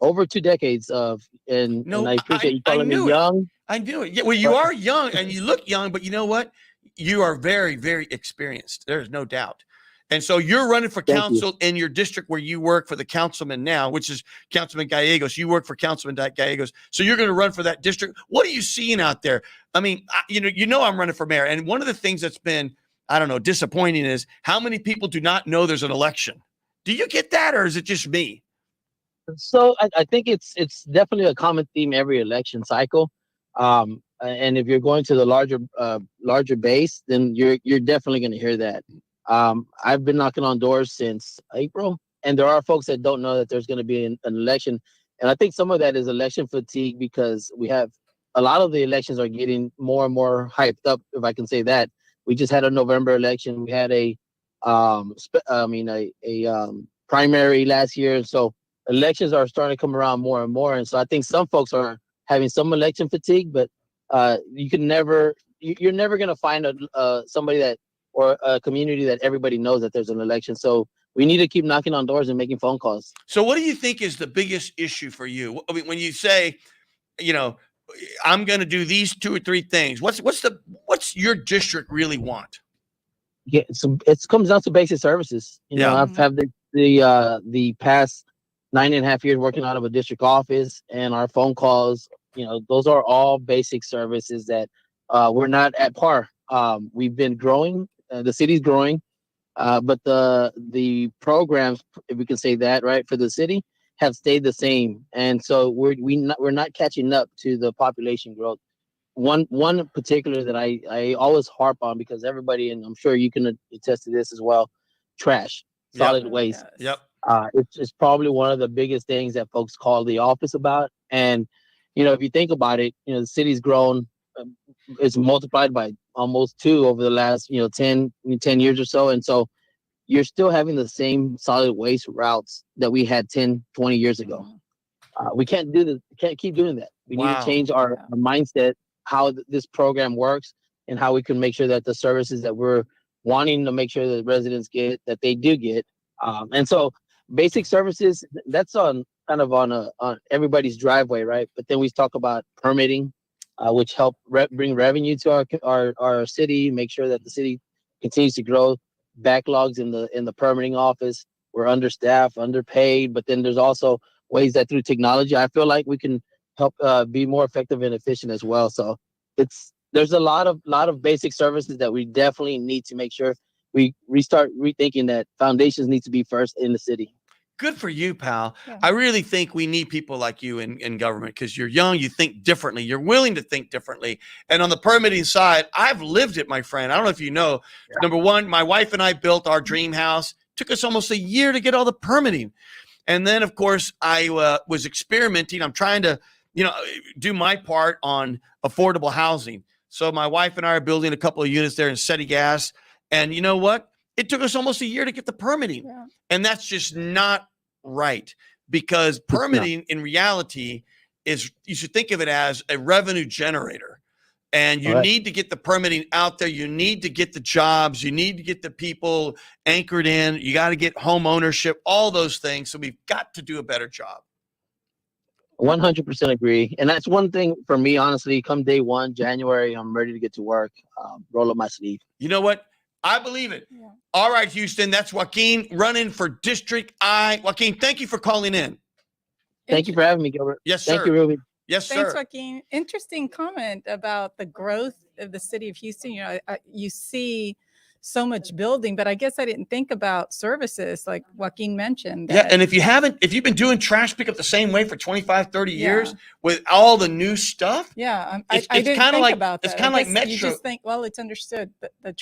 over 2 decades and I appreciate you calling me knew it. young. I knew it. Yeah, well, you are young and you look young, but you know what? You are very, very experienced. There's no doubt. And so you're running for Thank you. council in your district where you work for the councilman now, which is Councilman Gallegos. You work for Councilman Gallegos. So you're going to run for that district. What are you seeing out there? I mean, you know, I'm running for mayor. And one of the things that's been, I don't know, disappointing is how many people do not know there's an election. Do you get that, or is it just me? So I think it's definitely a common theme every election cycle. And if you're going to the larger base, then you're definitely going to hear that. I've been knocking on doors since April, and there are folks that don't know that there's going to be an election. And I think some of that is election fatigue because we have a lot of the elections are getting more and more hyped up, if I can say that. We just had a November election. We had a primary last year. So elections are starting to come around more and more. And so I think some folks are having some election fatigue, but you can never, you're never going to find somebody that, or a community that everybody knows that there's an election. So we need to keep knocking on doors and making phone calls. So what do you think is the biggest issue for you? I mean, when you say, you know, I'm going to do these 2 or 3 things, what's your district really want? Yeah, so it comes down to basic services. You know, Yeah. I've had the past 9.5 years working out of a district office, and our phone calls, you know, those are all basic services that we're not at par. We've been growing, the city's growing, but the programs, if we can say that, right, for the city have stayed the same, and so we're not catching up to the population growth. One particular that I always harp on, because everybody, and I'm sure you can attest to this as well, trash, solid waste. Yep. It's probably one of the biggest things that folks call the office about. And, you know, if you think about it, you know, the city's grown, it's multiplied by almost 2 over the last, 10 years or so. And so you're still having the same solid waste routes that we had 10, 20 years ago. We can't keep doing that. We need to change our mindset, how this program works, and how we can make sure that the services that we're wanting to make sure that residents get, that they do get. And so basic services, that's on everybody's driveway, right? But then we talk about permitting, which help bring revenue to our city, make sure that the city continues to grow. Backlogs in the permitting office, we're understaffed, underpaid, but then there's also ways that through technology, I feel like we can help be more effective and efficient as well. So there's a lot of basic services that we definitely need to make sure we restart rethinking that foundations need to be first in the city. Good for you, pal. Yeah. I really think we need people like you in government, because you're young, you think differently, you're willing to think differently. And on the permitting side, I've lived it, my friend. I don't know if you know. Yeah. Number one, my wife and I built our dream house. Took us almost a year to get all the permitting. And then, of course, I was experimenting. I'm trying to, do my part on affordable housing. So my wife and I are building a couple of units there in City Gas. And you know what? It took us almost a year to get the permitting. Yeah. And that's just not right, because permitting in reality is, you should think of it as a revenue generator. And you need to get the permitting out there. You need to get the jobs. You need to get the people anchored in. You got to get home ownership, all those things. So we've got to do a better job. 100% agree. And that's one thing for me, honestly, come day 1, January, I'm ready to get to work, roll up my sleeve. You know what? I believe it. Yeah. All right, Houston, that's Joaquin running for District I. Joaquin, thank you for calling in. Thank you for having me, Gilbert. Yes, sir. Thank you, Ruby. Yes, sir. Thanks, Joaquin. Interesting comment about the growth of the city of Houston. You see so much building, but I guess I didn't think about services like Joaquin mentioned. Yeah, and if you've been doing trash pickup the same way for 25, 30 years with all the new stuff. Yeah, I didn't think about that. It's kind of like Metro. You just think, well, it's understood, but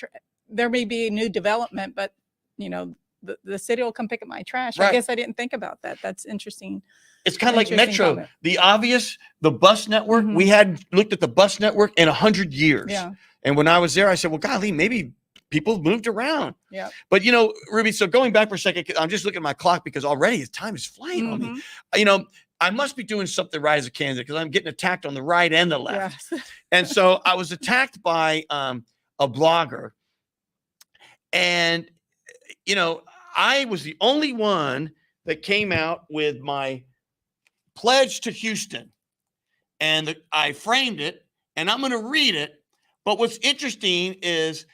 there may be a new development, but the city will come pick up my trash. Right. I guess I didn't think about that. That's interesting. It's kind of like Metro. Comment. The bus network. Mm-hmm. We hadn't looked at the bus network in 100 years. Yeah. And when I was there, I said, well, golly, maybe people moved around. Yeah. But Ruby, so going back for a second, I'm just looking at my clock, because already time is flying on me. I must be doing something right as a candidate, because I'm getting attacked on the right and the left. Yes. And so I was attacked by a blogger. And, I was the only one that came out with my pledge to Houston. And I framed it, and I'm going to read it. But what's interesting is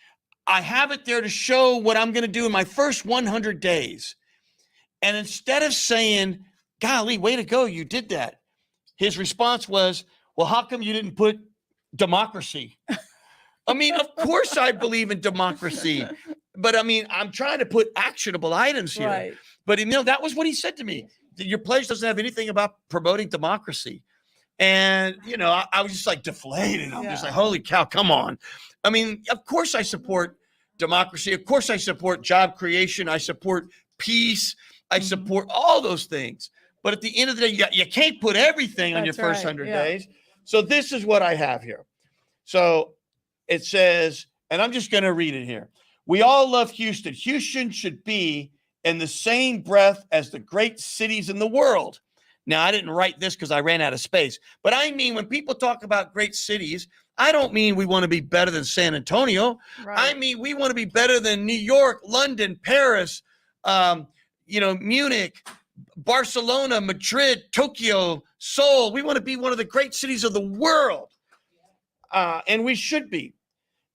I have it there to show what I'm going to do in my first 100 days. And instead of saying, golly, way to go, you did that, his response was, well, how come you didn't put democracy? I mean, of course I believe in democracy. But I mean, I'm trying to put actionable items here. Right. But that was what he said to me. Your pledge doesn't have anything about promoting democracy. And, I was just like deflated. I'm just like, holy cow, come on. I mean, of course I support democracy. Of course I support job creation. I support peace. I support all those things. But at the end of the day, you can't put everything on your first 100 days. So this is what I have here. So it says, and I'm just going to read it here. We all love Houston. Houston should be in the same breath as the great cities in the world. Now, I didn't write this because I ran out of space, but I mean, when people talk about great cities, I don't mean we want to be better than San Antonio. Right. I mean, we want to be better than New York, London, Paris, Munich, Barcelona, Madrid, Tokyo, Seoul. We want to be one of the great cities of the world. And we should be.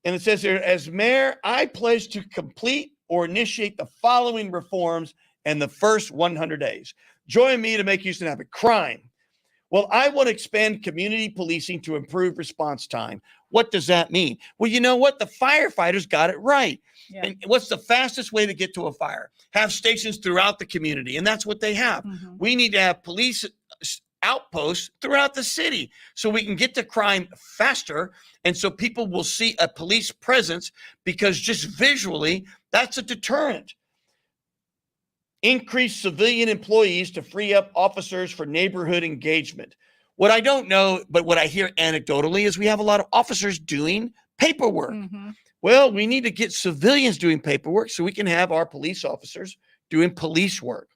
And it says here, as mayor, I pledge to complete or initiate the following reforms in the first 100 days. Join me to make Houston happy. Crime. Well, I want to expand community policing to improve response time. What does that mean? Well, you know what? The firefighters got it right. Yeah. And what's the fastest way to get to a fire? Have stations throughout the community. And that's what they have. Mm-hmm. We need to have police outposts throughout the city so we can get to crime faster. And so people will see a police presence, because just visually, that's a deterrent. Increase civilian employees to free up officers for neighborhood engagement. What I don't know, but what I hear anecdotally, is we have a lot of officers doing paperwork. Mm-hmm. Well, we need to get civilians doing paperwork so we can have our police officers doing police work.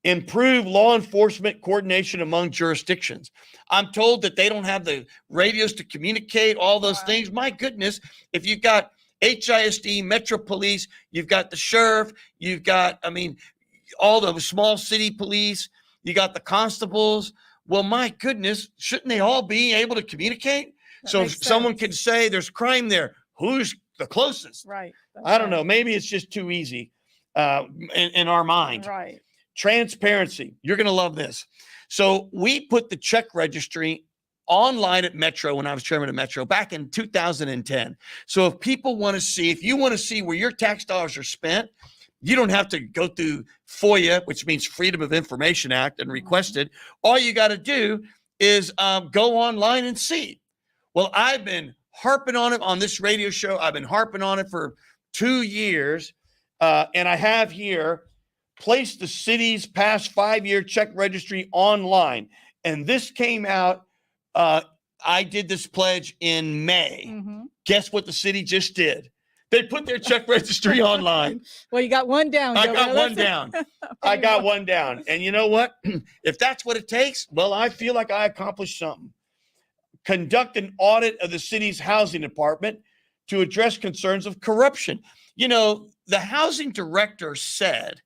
Improve law enforcement coordination among jurisdictions. I'm told that they don't have the radios to communicate, all those Wow. things. My goodness, if you've got HISD, Metro Police, you've got the sheriff, you've got, all the small city police, you got the constables. Well, my goodness, shouldn't they all be able to communicate? That So if makes someone sense. can say there's crime there, who's the closest? Right. That's I don't right. know. Maybe it's just too easy in our mind. Right. Transparency. You're going to love this. So we put the check registry online at Metro when I was chairman of Metro back in 2010. So if people want to see, if you want to see where your tax dollars are spent, you don't have to go through FOIA, which means Freedom of Information Act, and request it. All you got to do is go online and see. Well, I've been harping on it on this radio show. I've been harping on it for 2 years. And I have here placed the city's past 5-year check registry online. And this came out. I did this pledge in May. Mm-hmm. Guess what the city just did? They put their check registry online. Well, you got one down. I Gilbert. got one Let's- down. I got one down. And you know what? If that's what it takes, well, I feel like I accomplished something. Conduct an audit of the city's housing department to address concerns of corruption. You know, the housing director said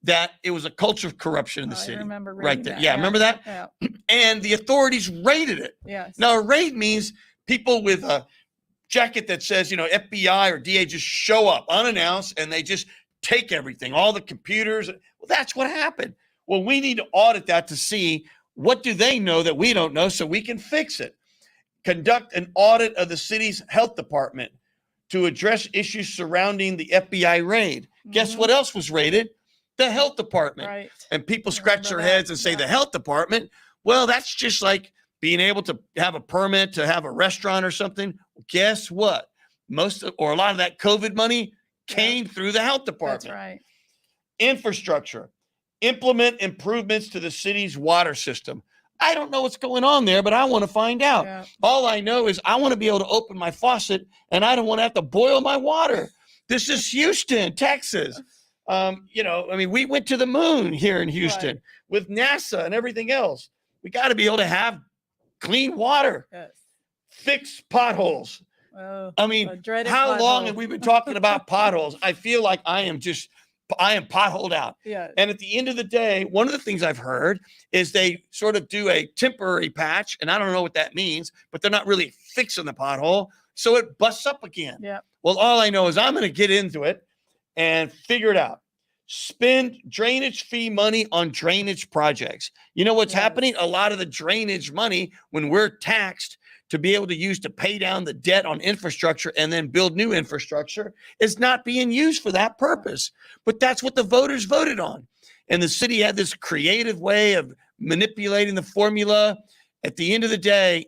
that it was a culture of corruption in the I city. remember Right reading there. that. Yeah, remember that? Yeah. And the authorities raided it. Yes. Now, a raid means people with a jacket that says, FBI or DA just show up unannounced and they just take everything, all the computers. Well, that's what happened. Well, we need to audit that to see what do they know that we don't know so we can fix it. Conduct an audit of the city's health department to address issues surrounding the FBI raid. Guess Mhm. what else was raided? The health department. Right. And people I scratch their remember that. heads and say Yeah. the health department. Well, that's just like being able to have a permit to have a restaurant or something. Guess what? A lot of that COVID money came through the health department. That's right. Infrastructure. Implement improvements to the city's water system. I don't know what's going on there, but I want to find out. Yeah. All I know is I want to be able to open my faucet and I don't want to have to boil my water. This is Houston, Texas. We went to the moon here in Houston with NASA and everything else. We got to be able to have clean water, Yes. fix potholes. Oh, I mean, a dreaded how long pothole. have we been talking about potholes? I feel like I am potholed out. Yeah. And at the end of the day, one of the things I've heard is they sort of do a temporary patch, and I don't know what that means, but they're not really fixing the pothole. So it busts up again. Yeah. Well, all I know is I'm going to get into it and figure it out. Spend drainage fee money on drainage projects. You know what's Yes. happening? A lot of the drainage money, when we're taxed to be able to use to pay down the debt on infrastructure and then build new infrastructure, is not being used for that purpose. But that's what the voters voted on. And the city had this creative way of manipulating the formula. At the end of the day,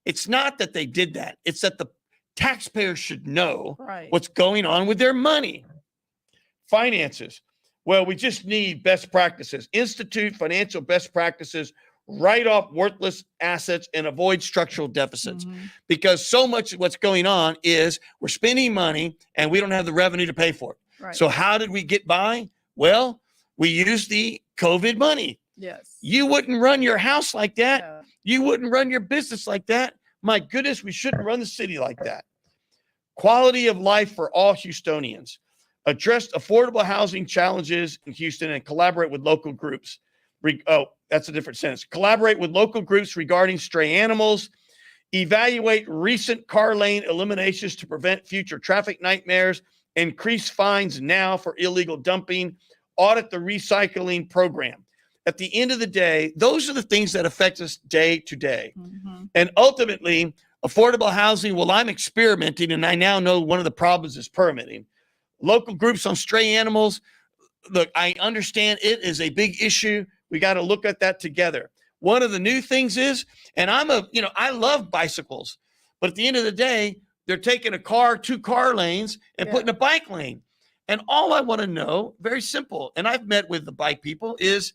it's not that they did that. It's that the taxpayers should know Right. what's going on with their money. Finances. Well, we just need best practices. Institute financial best practices, write off worthless assets, and avoid structural deficits. Mhm. Because so much of what's going on is we're spending money and we don't have the revenue to pay for it. Right. So how did we get by? Well, we used the COVID money. Yes. You wouldn't run your house like that. No. You wouldn't run your business like that. My goodness, we shouldn't run the city like that. Quality of life for all Houstonians. Address affordable housing challenges in Houston and collaborate with local groups. That's a different sentence. Collaborate with local groups regarding stray animals. Evaluate recent car lane eliminations to prevent future traffic nightmares. Increase fines now for illegal dumping. Audit the recycling program. At the end of the day, those are the things that affect us day to day. Mhm. And ultimately, affordable housing, well, I'm experimenting, and I now know one of the problems is permitting. Local groups on stray animals, look, I understand it is a big issue. We got to look at that together. One of the new things is, and I love bicycles, but at the end of the day, they're taking two car lanes and putting a bike lane. And all I want to know, very simple, and I've met with the bike people, is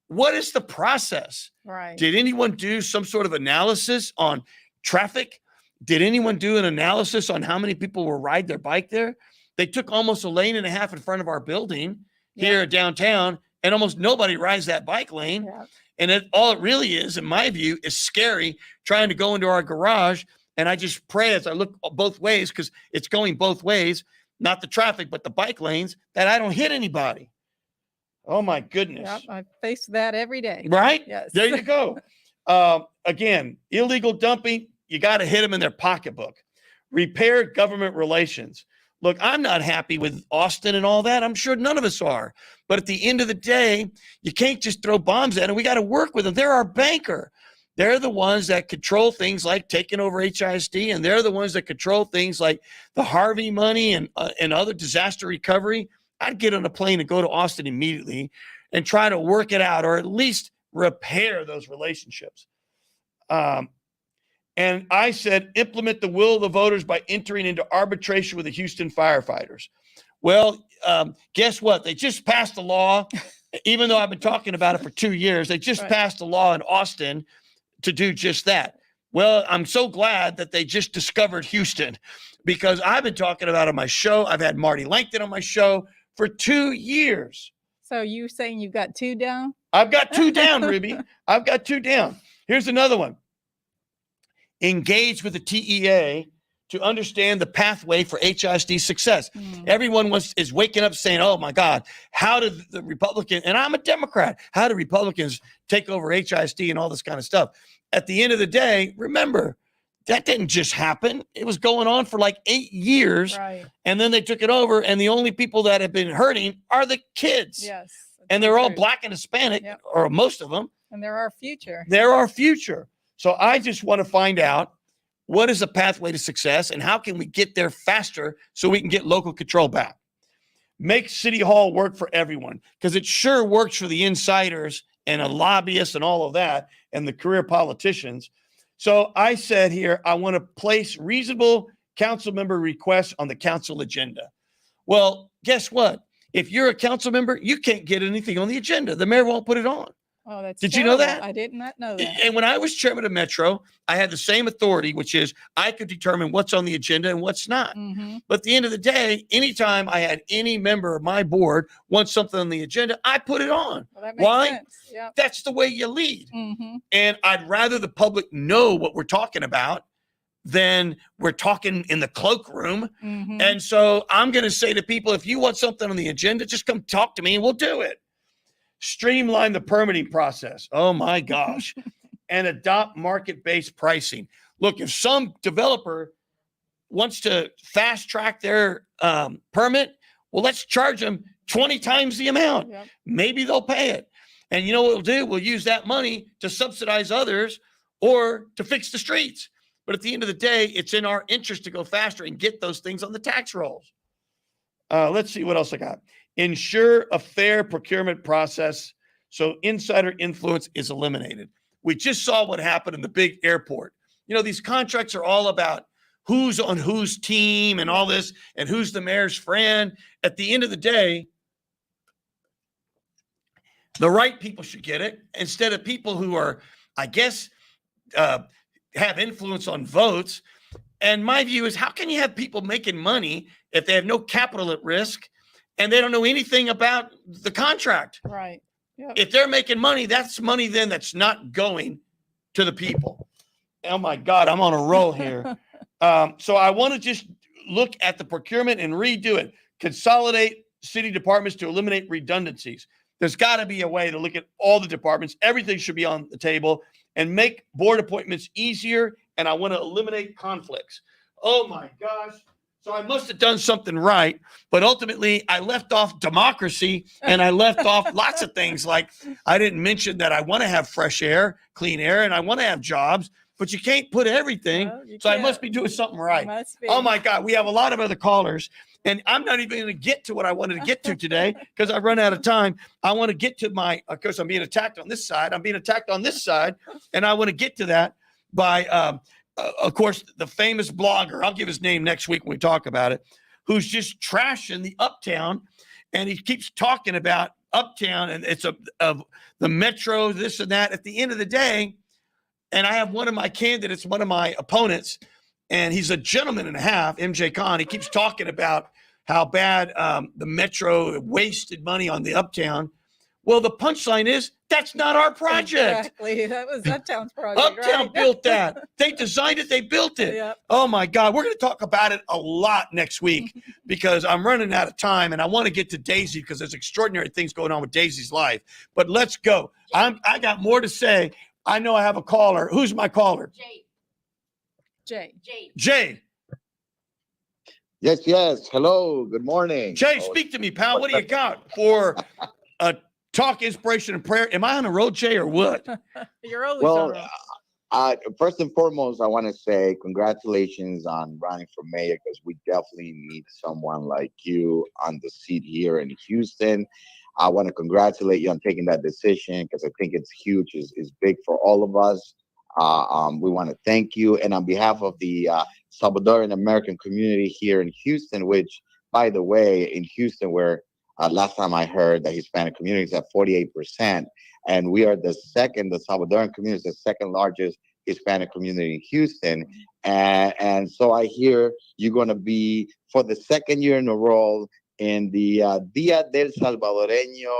what is the process? Right. Did anyone do some sort of analysis on traffic? Did anyone do an analysis on how many people will ride their bike there? They took almost a lane and a half in front of our building here downtown, and almost nobody rides that bike lane. Yeah. And all it really is, in my view, is scary trying to go into our garage. And I just pray as I look both ways, because it's going both ways, not the traffic, but the bike lanes, that I don't hit anybody. Oh, my goodness. Yep, I face that every day. Right? Yes. There you go. Again, illegal dumping, you got to hit them in their pocketbook. Repair government relations. Look, I'm not happy with Austin and all that. I'm sure none of us are. But at the end of the day, you can't just throw bombs at them. We got to work with them. They're our banker. They're the ones that control things like taking over HISD, and they're the ones that control things like the Harvey money and other disaster recovery. I'd get on a plane and go to Austin immediately and try to work it out, or at least repair those relationships. And I said, implement the will of the voters by entering into arbitration with the Houston firefighters. Well, guess what? They just passed a law, even though I've been talking about it for 2 years. They just passed a law in Austin to do just that. Well, I'm so glad that they just discovered Houston, because I've been talking about it on my show. I've had Marty Langton on my show for 2 years. So you saying you've got 2 down? I've got 2 down, Ruby. I've got 2 down. Here's another one. Engage with the TEA to understand the pathway for HISD success. Everyone is waking up saying, oh my God, how did the Republican, and I'm a Democrat, how do Republicans take over HISD and all this kind of stuff? At the end of the day, remember, that didn't just happen. It was going on for like 8 years. Right. And then they took it over, and the only people that have been hurting are the kids. Yes. And they're all Black and Hispanic, or most of them. And they're our future. They're our future. So I just want to find out, what is the pathway to success, and how can we get there faster so we can get local control back? Make City Hall work for everyone, because it sure works for the insiders and the lobbyists and all of that and the career politicians. So I said here, I want to place reasonable council member requests on the council agenda. Well, guess what? If you're a council member, you can't get anything on the agenda. The mayor won't put it on. Oh, that's Did you know terrible. that? I did not know that. And when I was chairman of Metro, I had the same authority, which is I could determine what's on the agenda and what's not. Mm-hmm. But at the end of the day, anytime I had any member of my board want something on the agenda, I put it on. Well, that makes Why? sense. Yep. That's the way you lead. Mm-hmm. And I'd rather the public know what we're talking about than we're talking in the cloakroom. Mm-hmm. And so I'm going to say to people, if you want something on the agenda, just come talk to me and we'll do it. Streamline the permitting process. Oh my gosh. And adopt market-based pricing. Look, if some developer wants to fast track their permit, well, let's charge them 20 times the amount. Yep. Maybe they'll pay it. And you know what we'll do? We'll use that money to subsidize others or to fix the streets. But at the end of the day, it's in our interest to go faster and get those things on the tax rolls. Let's see what else I got. Ensure a fair procurement process so insider influence is eliminated. We just saw what happened in the big airport. You know, these contracts are all about who's on whose team and all this, and who's the mayor's friend. At the end of the day, the right people should get it instead of people who are, I guess, have influence on votes. And my view is, how can you have people making money if they have no capital at risk and they don't know anything about the contract. Right. Yep. If they're making money, that's money then that's not going to the people. Oh my God, I'm on a roll here. So I want to just look at the procurement and redo it. Consolidate city departments to eliminate redundancies. There's got to be a way to look at all the departments. Everything should be on the table and make board appointments easier. And I want to eliminate conflicts. Oh my gosh. So I must have done something right, but ultimately I left off democracy and I left off lots of things. Like I didn't mention that I want to have fresh air, clean air, and I want to have jobs, but you can't put everything. No, you So I can't. must be doing something right. Must be. Oh my God, we have a lot of other callers, and I'm not even going to get to what I wanted to get to today because I've run out of time. I want to get to of course, I'm being attacked on this side. I'm being attacked on this side, and I want to get to that by, of course, the famous blogger, I'll give his name next week when we talk about it, who's just trashing the Uptown, and he keeps talking about Uptown, and it's of the metro, this and that. At the end of the day, and I have one of my candidates, one of my opponents, and he's a gentleman and a half, MJ Khan. He keeps talking about how bad the metro wasted money on the Uptown. Well, the punchline is that's not our project. Exactly. That was Uptown's project. Uptown right? built that. They designed it. They built it. Yep. Oh my God. We're going to talk about it a lot next week because I'm running out of time and I want to get to Daisy because there's extraordinary things going on with Daisy's life. But let's go. I got more to say. I know I have a caller. Who's my caller? Jay. Yes. Hello. Good morning. Jay, speak to me, pal. What do you got for talk, inspiration, and prayer? Am I on the road, Jay, or what? You're always on Well, road. first and foremost, I want to say congratulations on running for mayor because we definitely need someone like you on the seat here in Houston. I want to congratulate you on taking that decision because I think it's huge, is big for all of us. We want to thank you. And on behalf of the Salvadoran American community here in Houston, which, by the way, in Houston, where last time I heard the Hispanic community is at 48%, and we are the Salvadoran community is the second largest Hispanic community in Houston. And so I hear you're going to be, for the second year in a row, in the Dia del Salvadoreño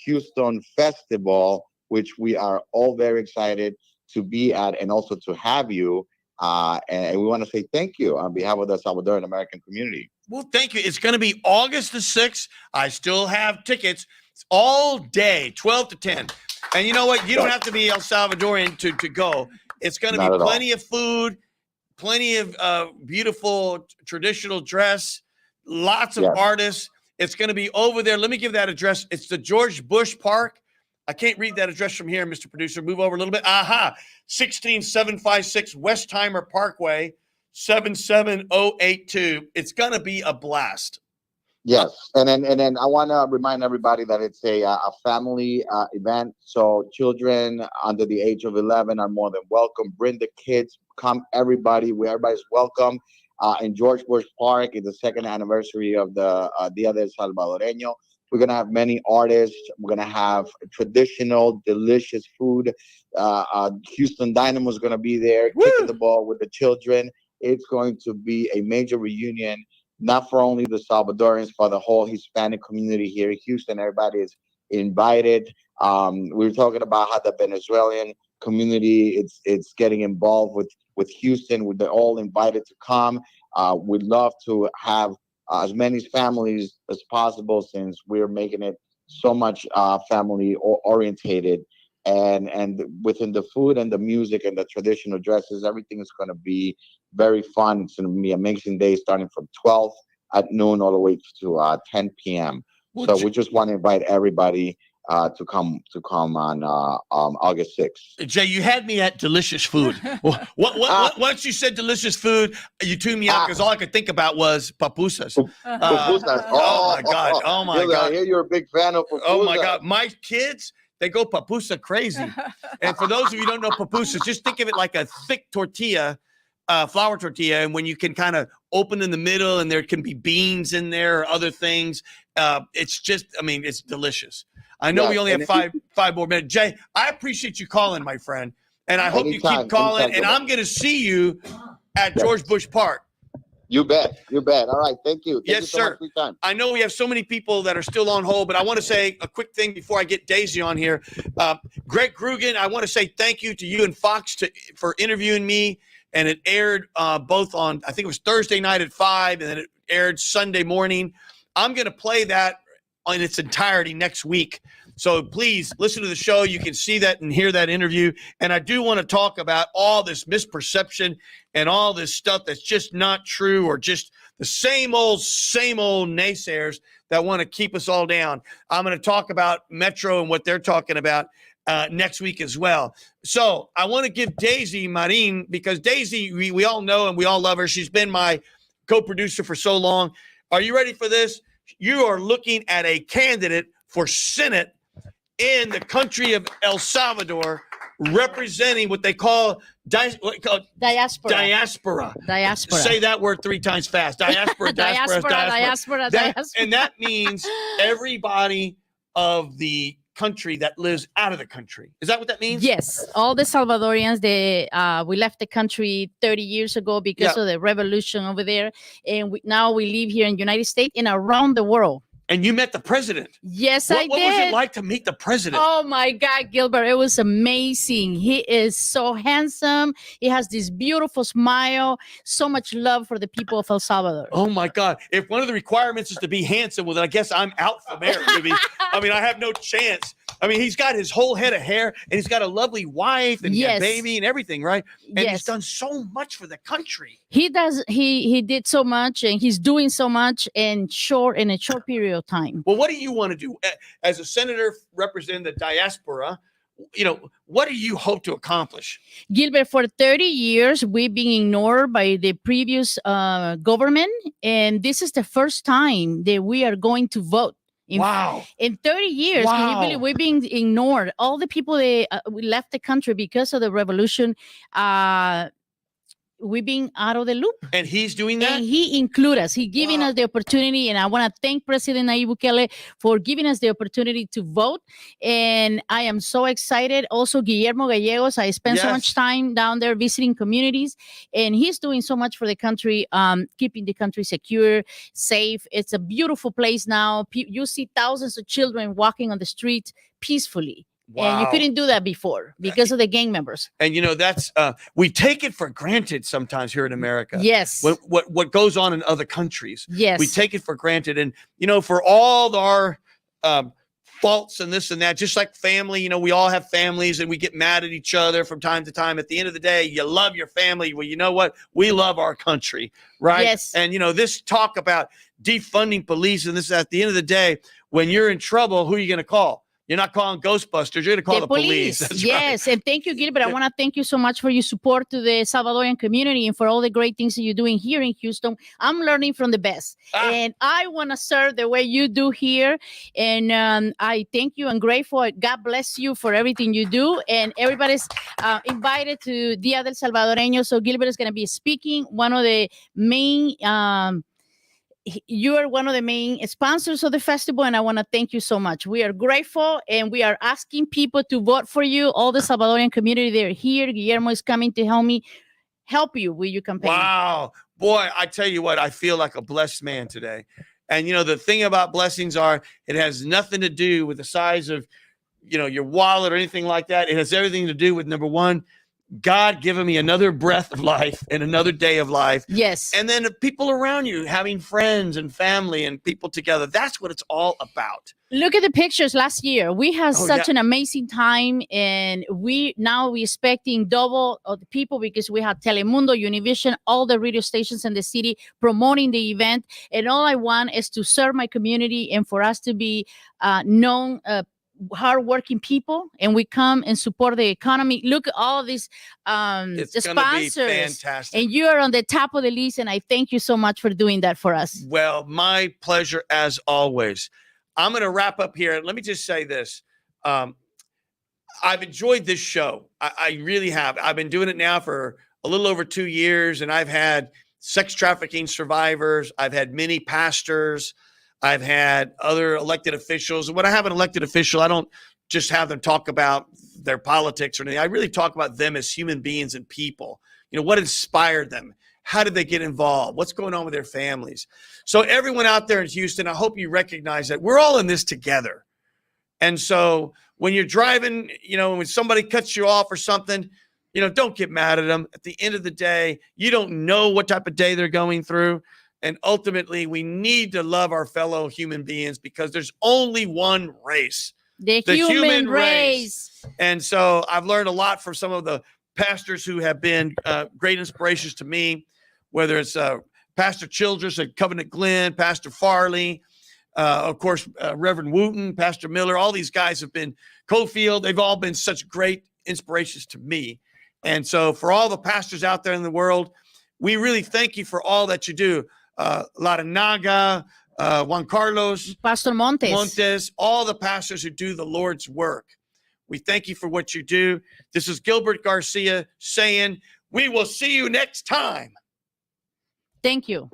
Houston Festival, which we are all very excited to be at and also to have you. And we want to say thank you on behalf of the Salvadoran American community. Well, thank you. It's going to be August the 6th. I still have tickets. It's all day, 12 to 10. And you know what? You don't have to be El Salvadorian to go. It's going to be plenty of food, plenty of beautiful traditional dress, lots of artists. It's going to be over there. Let me give that address. It's the George Bush Park. I can't read that address from here, Mr. Producer. Move over a little bit. 16756 Westheimer Parkway, 77082. It's going to be a blast. Yes, and then I want to remind everybody that it's a family event. So children under the age of 11 are more than welcome. Bring the kids. Come, everybody. Everybody's welcome. In George Bush Park, it's the second anniversary of the Dia del Salvadoreño. We're going to have many artists. We're going to have traditional, delicious food. Houston Dynamo is going to be there, kicking the ball with the children. It's going to be a major reunion, not for only the Salvadorans, for the whole Hispanic community here in Houston. Everybody is invited. We were talking about how the Venezuelan community it's getting involved with Houston. They're all invited to come. We'd love to have as many families as possible since we're making it so much family orientated. And within the food and the music and the traditional dresses, everything is going to be very fun. It's going to be an amazing day starting from 12 at noon all the way to 10 p.m. So we just want to invite everybody to come on August 6th. Jay, you had me at delicious food. Once you said delicious food, you tuned me out because all I could think about was pupusas. Pupusas. Oh my God. Oh my God. I hear you're a big fan of pupusas. Oh my God. My kids, they go pupusa crazy. And for those of you who don't know pupusas, just think of it like a thick tortilla, flour tortilla, and when you can kind of open in the middle and there can be beans in there or other things. It's just, it's delicious. I know we only have five more minutes. Jay, I appreciate you calling, my friend. And I hope you keep calling. And I'm going to see you at George Bush Park. You bet. You bet. All right. Thank you. Thank Yes, you so sir. much for your time. I know we have so many people that are still on hold, but I want to say a quick thing before I get Daisy on here. Greg Grugan, I want to say thank you to you and Fox for interviewing me. And it aired both on, I think it was Thursday night at 5, and then it aired Sunday morning. I'm going to play that in its entirety next week. So please listen to the show. You can see that and hear that interview. And I do want to talk about all this misperception and all this stuff that's just not true, or just the same old naysayers that want to keep us all down. I'm going to talk about Metro and what they're talking about next week as well. So I want to give Daisy Marin, because Daisy, we all know and we all love her. She's been my co-producer for so long. Are you ready for this? You are looking at a candidate for Senate in the country of El Salvador, representing what they call Diaspora. diaspora. Diaspora. Say that word 3 times fast. Diaspora, Diaspora. And that means everybody of the country that lives out of the country. Is that what that means? Yes, all the Salvadorians, we left the country 30 years ago because of the revolution over there, and now we live here in the United States and around the world. And you met the president. Yes, What I did. was it like to meet the president? Oh my God, Gilbert, it was amazing. He is so handsome. He has this beautiful smile, so much love for the people of El Salvador. Oh my God. If one of the requirements is to be handsome, well, then I guess I'm out from there. I mean, I have no chance. I mean, he's got his whole head of hair, and he's got a lovely wife and a baby and everything, right? And he's done so much for the country. He does. He did so much, and he's doing so much in a short period of time. Well, what do you want to do as a senator representing the diaspora? What do you hope to accomplish? Gilbert, for 30 years, we've been ignored by the previous government, and this is the first time that we are going to vote. In 30 years, can you believe we've been ignored? All the people that we left the country because of the revolution, we've been out of the loop. And he's doing that? And he included us. He giving us the opportunity. And I want to thank President Nayib Bukele for giving us the opportunity to vote. And I am so excited. Also, Guillermo Gallegos, I spent so much time down there visiting communities. And he's doing so much for the country, keeping the country secure, safe. It's a beautiful place now. You see thousands of children walking on the street peacefully. Wow. And you couldn't do that before because of the gang members. And that's we take it for granted sometimes here in America. Yes. What goes on in other countries. Yes. We take it for granted. And for all our faults and this and that, just like family, we all have families and we get mad at each other from time to time. At the end of the day, you love your family. Well, you know what? We love our country, right? Yes. And this talk about defunding police and this, at the end of the day, when you're in trouble, who are you going to call? You're not calling Ghostbusters. You're going to call the police. That's yes. Right. And thank you, Gilbert. I want to thank you so much for your support to the Salvadorian community and for all the great things that you're doing here in Houston. I'm learning from the best. And I want to serve the way you do here. And I thank you and grateful. God bless you for everything you do. And everybody's invited to Dia del Salvadoreño. So Gilbert is going to be speaking. One of the main... you are one of the main sponsors of the festival, and I want to thank you so much. We are grateful, and we are asking people to vote for you. All the Salvadorian community, they're here. Guillermo is coming to help you with your campaign. Wow. Boy, I tell you what, I feel like a blessed man today. And, the thing about blessings are it has nothing to do with the size of, your wallet or anything like that. It has everything to do with, number one, God giving me another breath of life and another day of life. Yes. And then the people around you, having friends and family and people together. That's what it's all about. Look at the pictures last year. We had such an amazing time, and we're expecting double of the people because we had Telemundo, Univision, all the radio stations in the city promoting the event. And all I want is to serve my community and for us to be known hardworking people, and we come and support the economy. Look at all these it's sponsors, be fantastic. And you are on the top of the list, and I thank you so much for doing that for us. Well, my pleasure as always. I'm going to wrap up here. Let me just say this. I've enjoyed this show. I really have. I've been doing it now for a little over 2 years, and I've had sex trafficking survivors. I've had many pastors. I've had other elected officials. When I have an elected official, I don't just have them talk about their politics or anything. I really talk about them as human beings and people. What inspired them? How did they get involved? What's going on with their families? So everyone out there in Houston, I hope you recognize that we're all in this together. And so when you're driving, when somebody cuts you off or something, don't get mad at them. At the end of the day, you don't know what type of day they're going through. And ultimately, we need to love our fellow human beings because there's only one race. The human race. And so I've learned a lot from some of the pastors who have been great inspirations to me, whether it's Pastor Childress at Covenant Glen, Pastor Farley, of course, Reverend Wooten, Pastor Miller. All these guys have been Cofield. They've all been such great inspirations to me. And so for all the pastors out there in the world, we really thank you for all that you do. Larinaga, Juan Carlos, Pastor Montes, all the pastors who do the Lord's work. We thank you for what you do. This is Gilbert Garcia saying, we will see you next time. Thank you.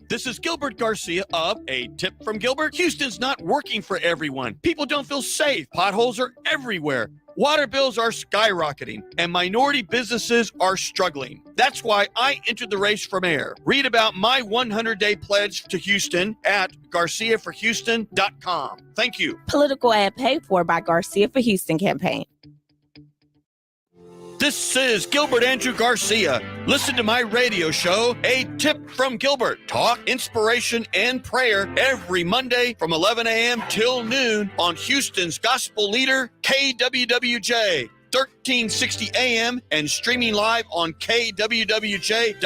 This is Gilbert Garcia of A Tip from Gilbert. Houston's not working for everyone. People don't feel safe. Potholes are everywhere. Water bills are skyrocketing, and minority businesses are struggling. That's why I entered the race for mayor. Read about my 100-day pledge to Houston at GarciaForHouston.com. Thank you. Political ad paid for by Garcia for Houston campaign. This is Gilbert Andrew Garcia. Listen to my radio show, A Tip from Gilbert. Talk, inspiration, and prayer every Monday from 11 a.m. till noon on Houston's gospel leader, KWWJ, 1360 AM, and streaming live on kwwj.org.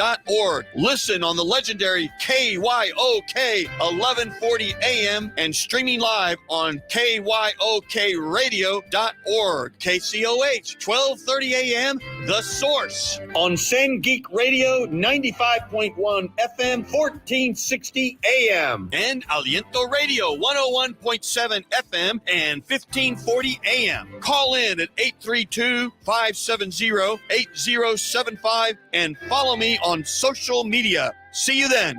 Listen on the legendary KYOK 1140 AM and streaming live on kyokradio.org. KCOH 1230 AM, The Source. On San Geek Radio 95.1 FM 1460 AM. And Aliento Radio 101.7 FM and 1540 AM. Call in at 832-570-8075 and follow me on social media. See you then.